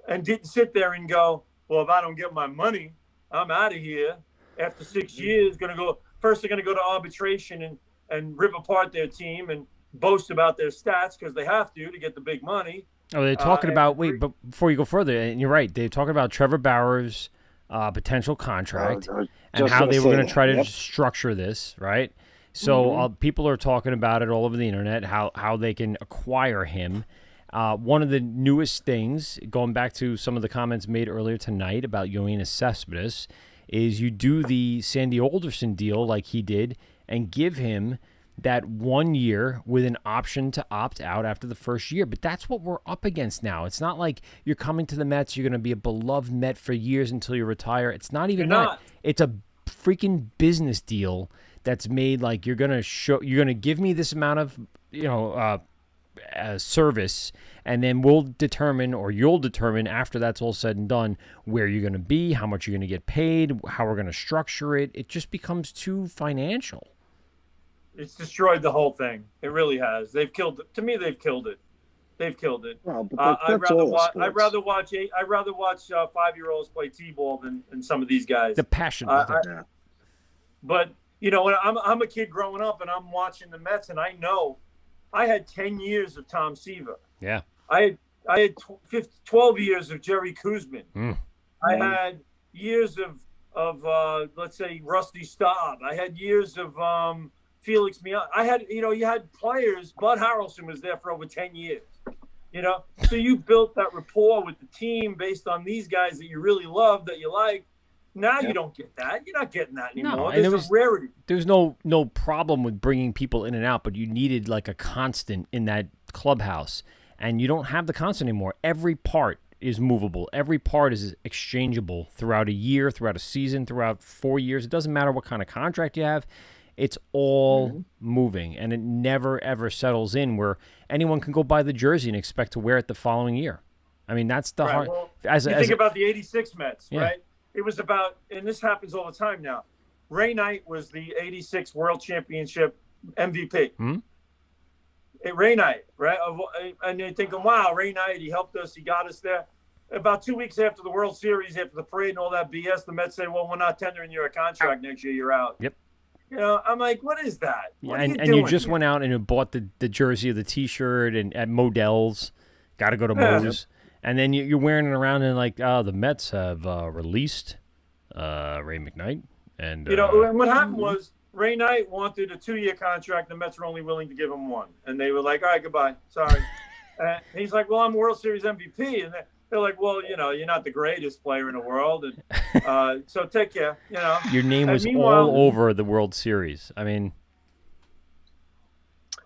and didn't sit there and go, well, if I don't get my money, I'm out of here. After 6 years, they're going to go to arbitration and rip apart their team and boast about their stats because they have to get the big money. Oh, they're talking about but before you go further, and you're right, they're talking about Trevor Bauer's potential contract and how they were going to try to structure this, right? So people are talking about it all over the internet, how they can acquire him. One of the newest things, going back to some of the comments made earlier tonight about Yoenis Cespedes, is you do the Sandy Alderson deal like he did and give him that 1 year with an option to opt out after the first year. But that's what we're up against now. It's not like you're coming to the Mets, you're going to be a beloved Met for years until you retire. It's not even that. It's a freaking business deal that's made like you're going to give me this amount of, service, and then you'll determine after that's all said and done where you're going to be, how much you're going to get paid, how we're going to structure it. It just becomes too financial. It's destroyed the whole thing. It really has. They've killed it. To me, they've killed it. They've killed it. Well, but I'd rather watch 5-year-olds play t-ball than some of these guys. The passion. But when I'm a kid growing up and I'm watching the Mets, and I know I had 10 years of Tom Seaver. Yeah. I had 12 years of Jerry Kuzman. I had years of let's say Rusty Staub. I had years of Felix Mian. I had, you had players. Bud Harrelson was there for over 10 years. So you built that rapport with the team based on these guys that you really love, that you like. Now you don't get that. You're not getting that anymore. No, There's a rarity. There's no problem with bringing people in and out, but you needed like a constant in that clubhouse, and you don't have the constant anymore. Every part is movable. Every part is exchangeable throughout a year, throughout a season, throughout 4 years. It doesn't matter what kind of contract you have. It's all moving, and it never, ever settles in where anyone can go buy the jersey and expect to wear it the following year. I mean, that's the hard. Well, think about the '86 Mets, right? It was about, and this happens all the time now. Ray Knight was the '86 World Championship MVP. Ray Knight, right? And you're thinking, wow, Ray Knight, he helped us, he got us there. About 2 weeks after the World Series, after the parade and all that BS, the Mets say, well, we're not tendering you a contract next year, you're out. Yep. I'm like, what is that? What and you just went out and you bought the jersey or the T-shirt and at Modell's. Got to go to Moe's. And then you're wearing it around and like, the Mets have released Ray McKnight. And and what happened was Ray Knight wanted a 2-year contract. The Mets were only willing to give him 1. And they were like, all right, goodbye. Sorry. And he's like, well, I'm World Series MVP. And they're like, well, you're not the greatest player in the world. And so take care. Your name was all over the World Series. I mean,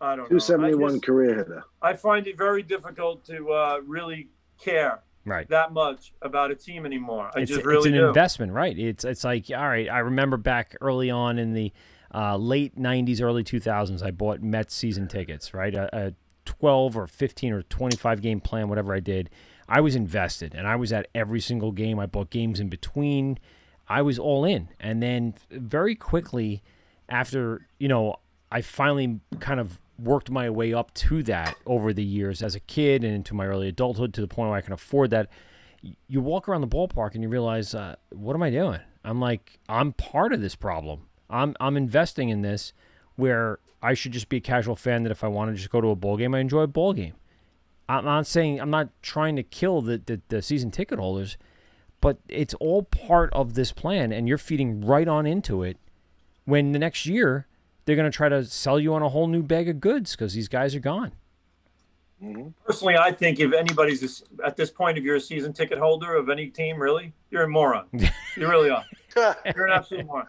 I don't know. 271 career hitter. I find it very difficult to really care that much about a team anymore. It's an investment, right? It's like, all right, I remember back early on in the late 90s, early 2000s, I bought Mets season tickets, right? A 12 or 15 or 25 game plan, whatever I did. I was invested, and I was at every single game. I bought games in between. I was all in. And then very quickly after, I finally kind of worked my way up to that over the years as a kid and into my early adulthood to the point where I can afford that. You walk around the ballpark and you realize, what am I doing? I'm part of this problem. I'm investing in this where I should just be a casual fan that if I want to just go to a bowl game, I enjoy a bowl game. I'm not trying to kill the season ticket holders, but it's all part of this plan, and you're feeding right on into it when the next year they're going to try to sell you on a whole new bag of goods because these guys are gone. Personally, I think if anybody's at this point, if you're a season ticket holder of any team, really, you're a moron. You really are. You're an absolute moron.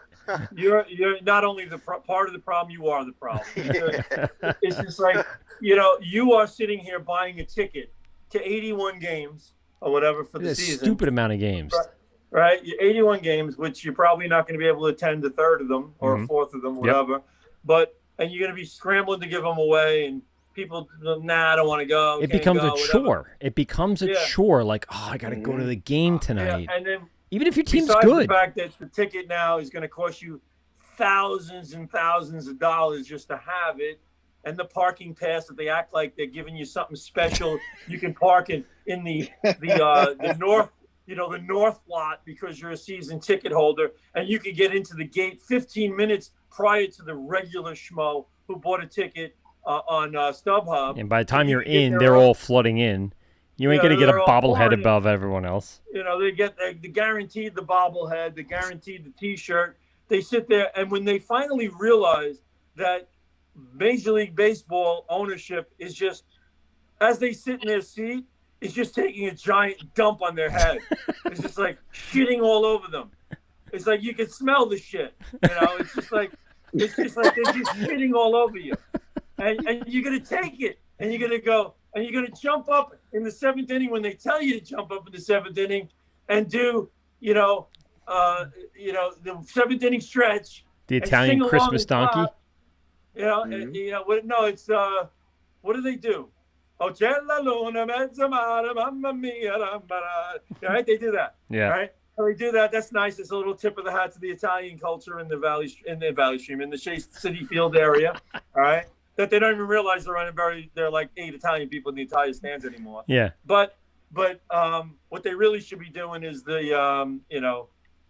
You're not only the part of the problem, you are the problem. It's just like, you are sitting here buying a ticket to 81 games or whatever for the season. Stupid amount of games. Right? 81 games, which you're probably not going to be able to attend a third of them or a fourth of them, whatever. Yep. And you're going to be scrambling to give them away, and people, I don't want to go. It becomes a chore. It becomes a chore. Like, I got to go to the game tonight. Yeah. And then, even if your team's besides good. The fact that the ticket now is going to cost you thousands and thousands of dollars just to have it, and the parking pass that they act like they're giving you something special. You can park in the north, the north lot because you're a season ticket holder, and you can get into the gate 15 minutes prior to the regular schmo who bought a ticket on StubHub. And by the time you're in, they're all flooding in. You ain't going to get a bobblehead above everyone else. They get the guaranteed the bobblehead, the guaranteed the T-shirt. They sit there, and when they finally realize that Major League Baseball ownership is just, as they sit in their seat, is just taking a giant dump on their head. It's just like shitting all over them. It's like you can smell the shit. It's just like they're just shitting all over you. And you're going to take it, and you're going to go, and you're going to jump up in the seventh inning when they tell you to jump up in the seventh inning and do, the seventh inning stretch. The Italian Christmas donkey. It's what do they do? Oh, luna, mezza mare, mamma mia, right? They do that. Yeah. Right? So they do that. That's nice. It's a little tip of the hat to the Italian culture in the Valley Stream, in the Shea City Field area. All right. That they don't even realize they're like 8 Italian people in the Italian stands anymore. Yeah. But what they really should be doing is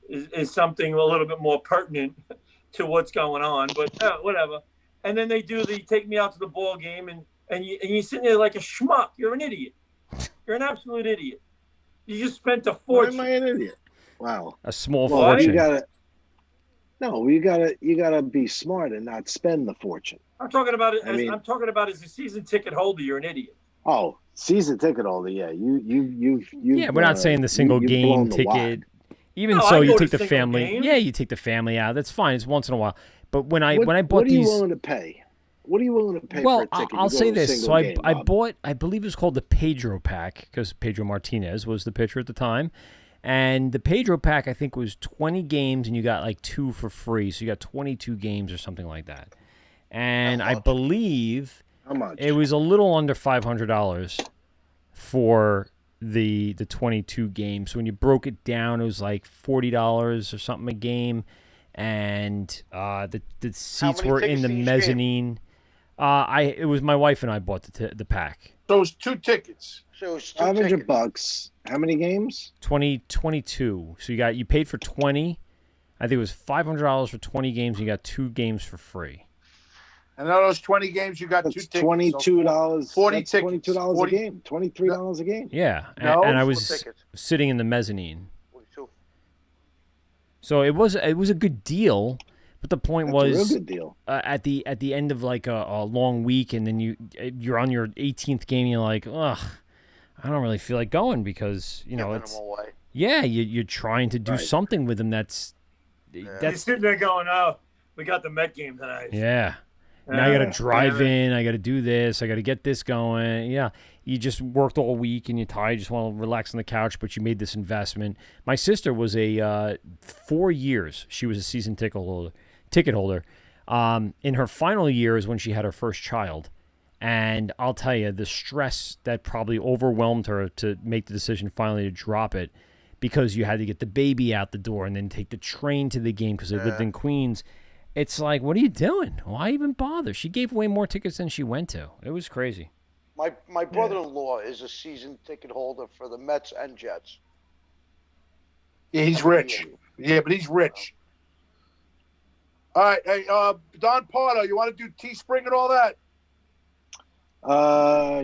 is something a little bit more pertinent to what's going on. But whatever. And then they do the take me out to the ball game, and you're sitting there like a schmuck. You're an idiot. You're an absolute idiot. You just spent a fortune. Why am I an idiot? Wow. A small fortune. You gotta be smart and not spend the fortune. I'm talking about it. I'm talking about as a season ticket holder. You're an idiot. Oh, season ticket holder. Yeah, you. Yeah, we're not saying the single game ticket. Even so, you take the family. Game. Yeah, you take the family out. That's fine. It's once in a while. But when I bought these, what are you willing to pay? What are you willing to pay for a ticket? I'll say this. So I bought, I believe it was called the Pedro pack because Pedro Martinez was the pitcher at the time. And the Pedro pack, I think, was 20 games, and you got like 2 for free. So you got 22 games or something like that. And I believe it was a little under $500 for the 22 games. So when you broke it down, it was like $40 or something a game. And the seats were in the mezzanine. It was my wife and I bought the pack. So it was 2 tickets. So it was $500. How many games? 22. So you paid for 20. I think it was $500 for 20 games. You got 2 games for free. And out of those 20 games, you got 2 tickets. $22. 40 tickets. $22 a game. $23 a game. Yeah, No, and I was sitting in the mezzanine. 42. So it was a good deal. But the point was, a real good deal. At the end of like a long week, and then you're on your 18th game, you're like, ugh, I don't really feel like going because it's you're trying to do something with them. That's You're sitting there going, oh, we got the Met game tonight. Yeah. Now I got to drive in. I got to do this. I got to get this going. Yeah. You just worked all week and you're tired. You just want to relax on the couch, but you made this investment. My sister was 4 years. She was a season ticket holder. In her final year is when she had her first child. And I'll tell you, the stress that probably overwhelmed her to make the decision finally to drop it because you had to get the baby out the door and then take the train to the game because they lived in Queens. It's like, what are you doing? Why even bother? She gave away more tickets than she went to. It was crazy. My brother-in-law is a season ticket holder for the Mets and Jets. Yeah, he's rich. Yeah, but he's rich. All right, hey, Don Pardo, you want to do Teespring and all that?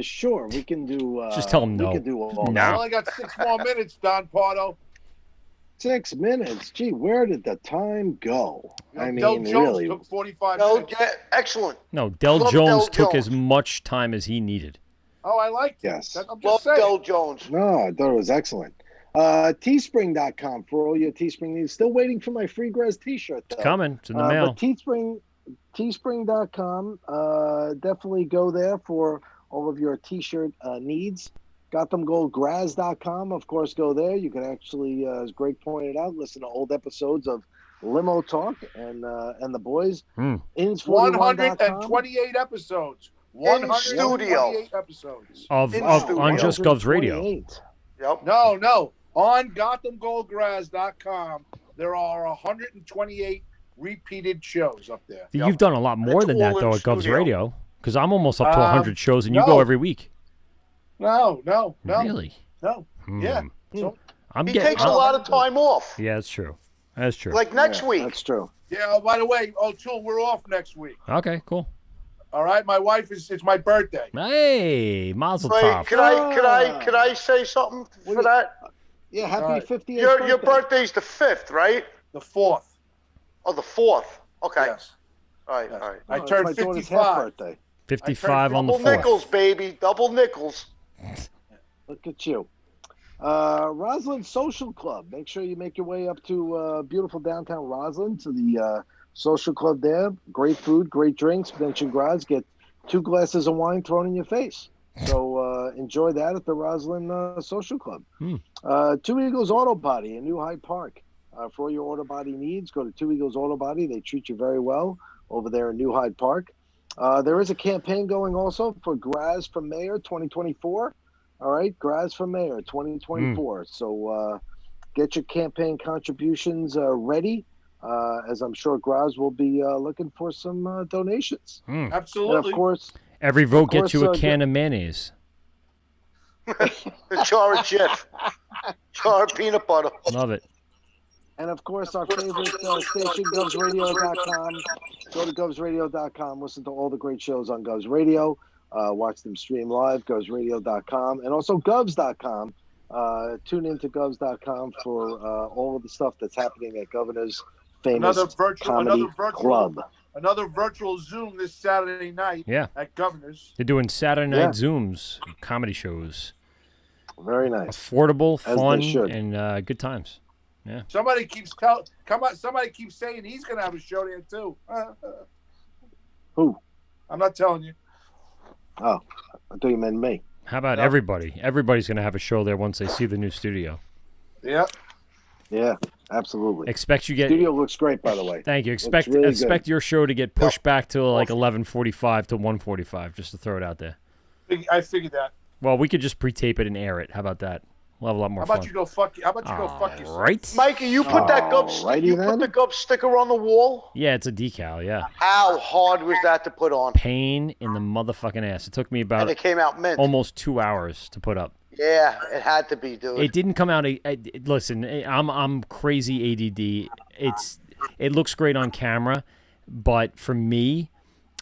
Sure. We can do. Just tell him no. We can do all no. that. I only got 6 more minutes, Don Pardo. 6 minutes. Gee, where did the time go? I Del mean, Jones really. took 45 No, minutes. excellent. No, Del Love Jones Del took Jones. as much time as he needed. Oh, I liked it. Yes. I'm just Love saying. Del Jones. No, I thought it was excellent. Teespring.com for all your Teespring needs. Still waiting for my free Graz t-shirt, though. It's coming. It's in the mail. But Teespring.com, definitely go there for all of your t-shirt needs. GothamGoldGraz.com, of course, go there. You can actually, as Greg pointed out, listen to old episodes of Limo Talk and the boys. Ins41.com. 128 episodes. 128 episodes. On Just Govs Radio. Yep. No. On GothamGoldGraz.com, there are 128 repeated shows up there. You've done a lot more than that, though, at Govs Radio, because I'm almost up to 100 shows, and you go every week. No. Really? No. Yeah. So, he takes a lot of time off. Yeah, that's true. That's true. Like next week. That's true. Yeah, oh, by the way, O'Toole, we're off next week. Okay, cool. All right, my wife it's my birthday. Hey, Mazel Wait, Tov. could I say something for that? Yeah, happy 50th Your birthday's the 5th, right? The 4th. Oh, the 4th. Okay. Yes. All right. I turned my daughter's 55. half birthday. 55 on the 4th. Double nickels, baby. Double nickels. Look at you. Roslyn Social Club. Make sure you make your way up to beautiful downtown Roslyn to the social club there. Great food, great drinks. Mention Graz. Get 2 glasses of wine thrown in your face. So enjoy that at the Roslyn Social Club. Two Eagles Auto Body in New Hyde Park. For all your auto body needs, go to Two Eagles Auto Body. They treat you very well over there in New Hyde Park. There is a campaign going also for Graz for Mayor 2024. All right, Graz for Mayor 2024. So get your campaign contributions ready, as I'm sure Graz will be looking for some donations. Absolutely. And of course, every vote gets you a can of mayonnaise. The jar of Jif. Jar of peanut butter. Love it. And of course, our favorite station, GovsRadio.com. Go to GovsRadio.com. Listen to all the great shows on Govs Radio. Watch them stream live, GovsRadio.com. And also Govs.com. Tune into Govs.com for all of the stuff that's happening at Governor's famous comedy club. Another virtual Zoom this Saturday night at Governor's. They're doing Saturday night Zooms, comedy shows. Very nice. Affordable, As fun, they should. and good times. Yeah. Somebody keeps Somebody keeps saying he's going to have a show there too. Who? I'm not telling you. Oh, I thought you meant me. How about everybody? Everybody's going to have a show there once they see the new studio. Yeah. Yeah, absolutely. Expect you get. Studio looks great, by the way. Thank you. Looks really Expect good. your show to get pushed back to like 11:45 to 1:45, just to throw it out there. I figured that. Well, we could just pre-tape it and air it. How about that? We'll have a lot more How about fun. you go fuck you? How about you go fuck yourself? Right? Mikey, you put that put the Gov sticker on the wall? Yeah, it's a decal. Yeah. How hard was that to put on? Pain in the motherfucking ass. It took me about And it came out mint. almost 2 hours to put up. Yeah, it had to be, dude. It didn't come out. Listen, I'm crazy ADD. It looks great on camera, but for me,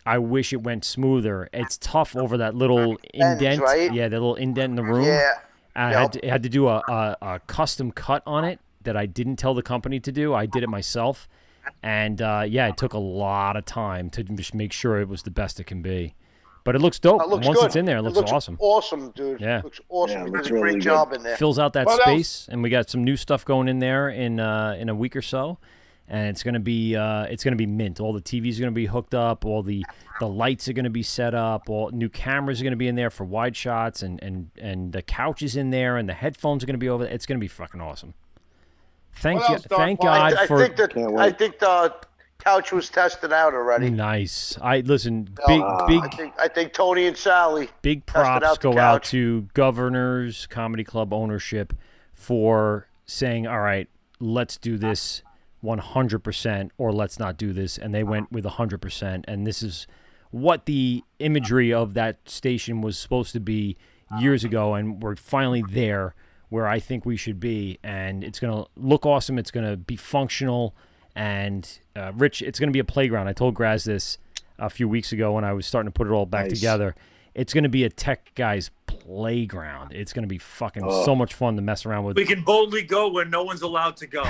I wish it went smoother. It's tough over that little indent. Right? Yeah, that little indent in the room. Yeah. I had to do a custom cut on it that I didn't tell the company to do. I did it myself, and it took a lot of time to just make sure it was the best it can be. But it looks dope. It looks Once good. it's in there, it looks awesome. Awesome, dude. Yeah. It looks awesome. Yeah, You looks did a great really job good. in there. Fills out that What space, and we got some new stuff going in there in a week or so, and it's gonna be mint. All the TVs are gonna be hooked up, all the lights are gonna be set up, all new cameras are gonna be in there for wide shots, and the couch is in there, and the headphones are gonna be over there. It's gonna be fucking awesome. Thank God I for. think the couch was tested out already. Nice. Listen. I think Tony and Sally. Big tested props out the go out couch. to Governor's Comedy Club ownership for saying, all right, let's do this 100% or let's not do this. And they went with 100%. And this is what the imagery of that station was supposed to be years ago. And we're finally there where I think we should be. And it's going to look awesome. It's going to be functional. And, Rich, it's going to be a playground. I told Graz this a few weeks ago when I was starting to put it all back together. It's going to be a tech guy's playground. It's going to be fucking so much fun to mess around with. We can boldly go where no one's allowed to go.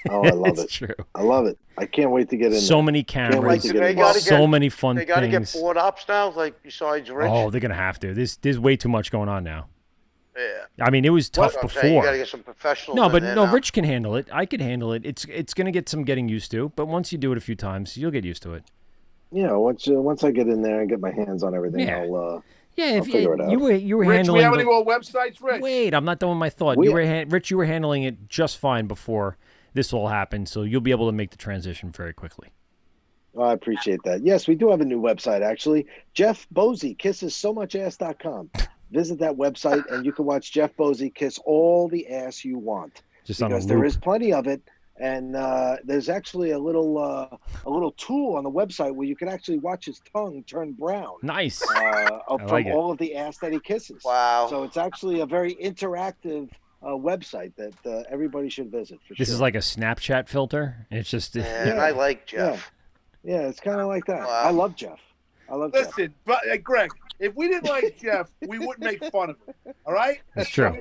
Oh, I love It's it. true. I love it. I can't wait to get in So there. many Can't wait cameras, to get in gotta there. so many fun They got to get things. board ops now, like besides Rich. Oh, they're going to have to. There's way too much going on now. Yeah. I mean, it was tough I'm before. saying, you got to get some professionals. No, in but there no, now. Rich can handle it. I could handle it. It's going to get some getting used to, but once you do it a few times, you'll get used to it. Yeah, once I get in there and get my hands on everything, Yeah. I'll Yeah, if figure it out. you were Rich, handling we have the- any more websites, Rich? Wait, I'm not done with my thought. Rich, you were handling it just fine before this all happened, so you'll be able to make the transition very quickly. I appreciate that. Yes, we do have a new website, actually. Jeff Bosey, kissessomuchass.com. Visit that website, and you can watch Jeff Bosey kiss all the ass you want. Just on a because there loop. is plenty of it, and there's actually a little tool on the website where you can actually watch his tongue turn brown. Nice. From like it. all of the ass that he kisses. Wow. So it's actually a very interactive website that everybody should visit. For This sure. is like a Snapchat filter. It's just Man, I like Jeff. Yeah, it's kind of like that. Wow. I love Jeff. Listen, but Greg, if we didn't like Jeff, we wouldn't make fun of him. All right? That's true.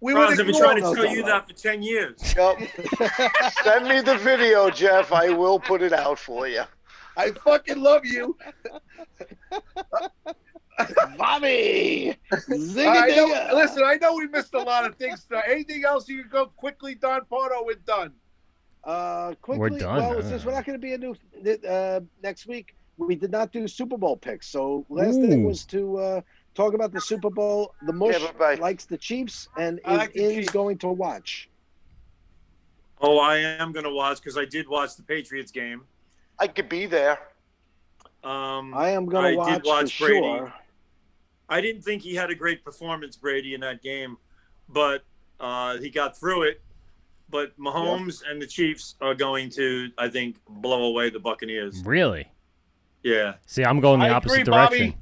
We Franz, would I've been ignore trying to him. tell you that for 10 years. Yup. Send me the video, Jeff. I will put it out for you. I fucking love you. Bobby! Listen, I know we missed a lot of things. Anything else you can go quickly, Don Pardo? We're done. Quickly, We're done. well, since we're not going to be a new next week, we did not do Super Bowl picks. So last thing was to talk about the Super Bowl. The Mush likes the Chiefs and is going to watch. Oh, I am going to watch because I did watch the Patriots game. I could be there. I am going to watch, did watch for Brady. sure. I didn't think he had a great performance, Brady, in that game, but he got through it. But Mahomes and the Chiefs are going to, I think, blow away the Buccaneers. Really? Yeah. See, I'm going the I opposite agree, direction. Bobby.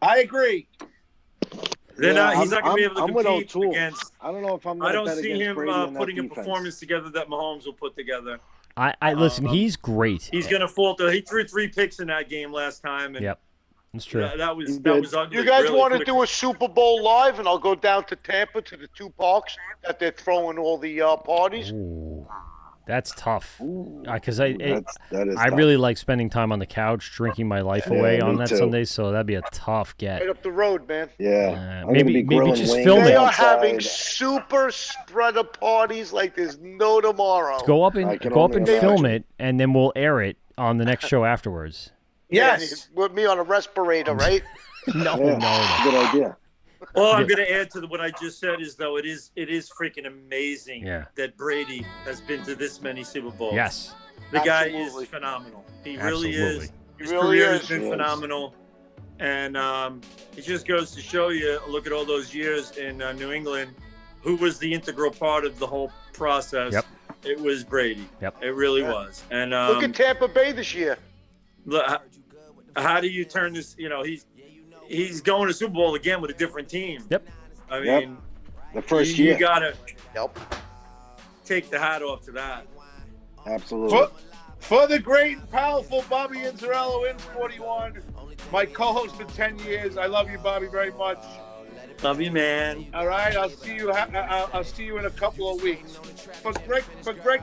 I agree. He's not going to be I'm able to with compete O'Toole. against. I don't know if I'm I going to don't bet see against him Brady in that putting a defense. performance together that Mahomes will put together. I listen. He's great. He's going to falter. He threw 3 picks in that game last time, and Yep, that's true. that was ugly. You guys Really want to could've- do a Super Bowl live, and I'll go down to Tampa to the 2 parks that they're throwing all the parties. Ooh, that's tough. Because I that is I tough. really like spending time on the couch, drinking my life Yeah, away me on that too. Sunday. So that'd be a tough get. Right up the road, man. Yeah. I'm maybe- gonna be maybe grilling just wings film it. They are outside. having super spreader parties like there's no tomorrow. Go up and I can go up only and imagine. film it, and then we'll air it on the next show afterwards. Yes. With me on a respirator, right? No, Yeah, no. good idea. All I'm going to add to what I just said is, though, it is freaking amazing Yeah. that Brady has been to this many Super Bowls. Yes. The guy Absolutely. is phenomenal. He really Absolutely. is. He His really career is. has been He is. phenomenal. And it just goes to show you, look at all those years in New England, who was the integral part of the whole process. Yep. It was Brady. Yep. It really Yeah. was. And Look at Tampa Bay this year. how do you turn this, he's going to Super Bowl again with a different team. Yep. I Yep. mean, The first you year. got to Yep. take the hat off to that. Absolutely. For the great and powerful Bobby Inzarello in 41, my co-host for 10 years. I love you, Bobby, very much. Love you, man. All right, I'll see you. I'll see you in a couple of weeks. For Greg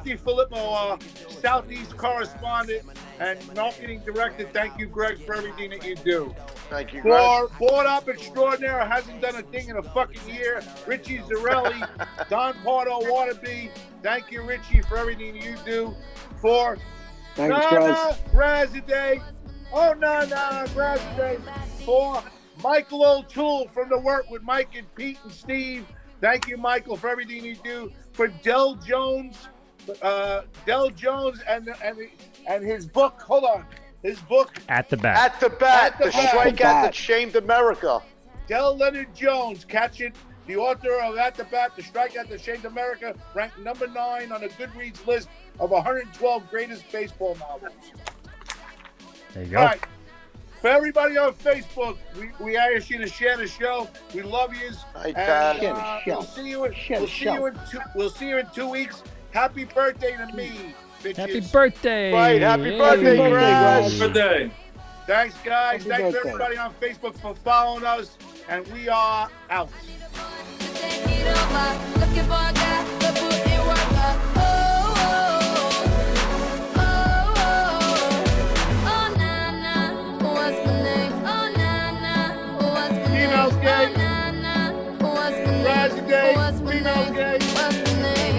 DiFilippo, Southeast correspondent and marketing director, thank you, Greg, for everything that you do. Thank you, Greg. For Board Up Extraordinaire, hasn't done a thing in a fucking year. Richie Zarelli, Don Pardo Wannabe, thank you, Richie, for everything you do. For Thanks, guys. Graziadei, Graziadei. For Michael O'Toole from the Work with Mike and Pete and Steve. Thank you, Michael, for everything you do. For Del Jones and his book. Hold on, his book. At the back. At the bat, the back. strikeout that shamed America. Del Leonard Jones, catch it. The author of At the Bat, The Strikeout That Shamed America, ranked number 9 on the Goodreads list of 112 greatest baseball novels. There you go. All right. For everybody on Facebook, we ask you to share the show. We love you. Hi, And, Dad. we'll see you in 2 weeks. Happy birthday to me, bitches. Happy birthday. Right, happy birthday, Greg. Good day. Thanks, guys. Happy Thanks birthday. everybody on Facebook for following us. and we are out. Looking for a guy to put in work. Females gay. Graziadei. Females gay.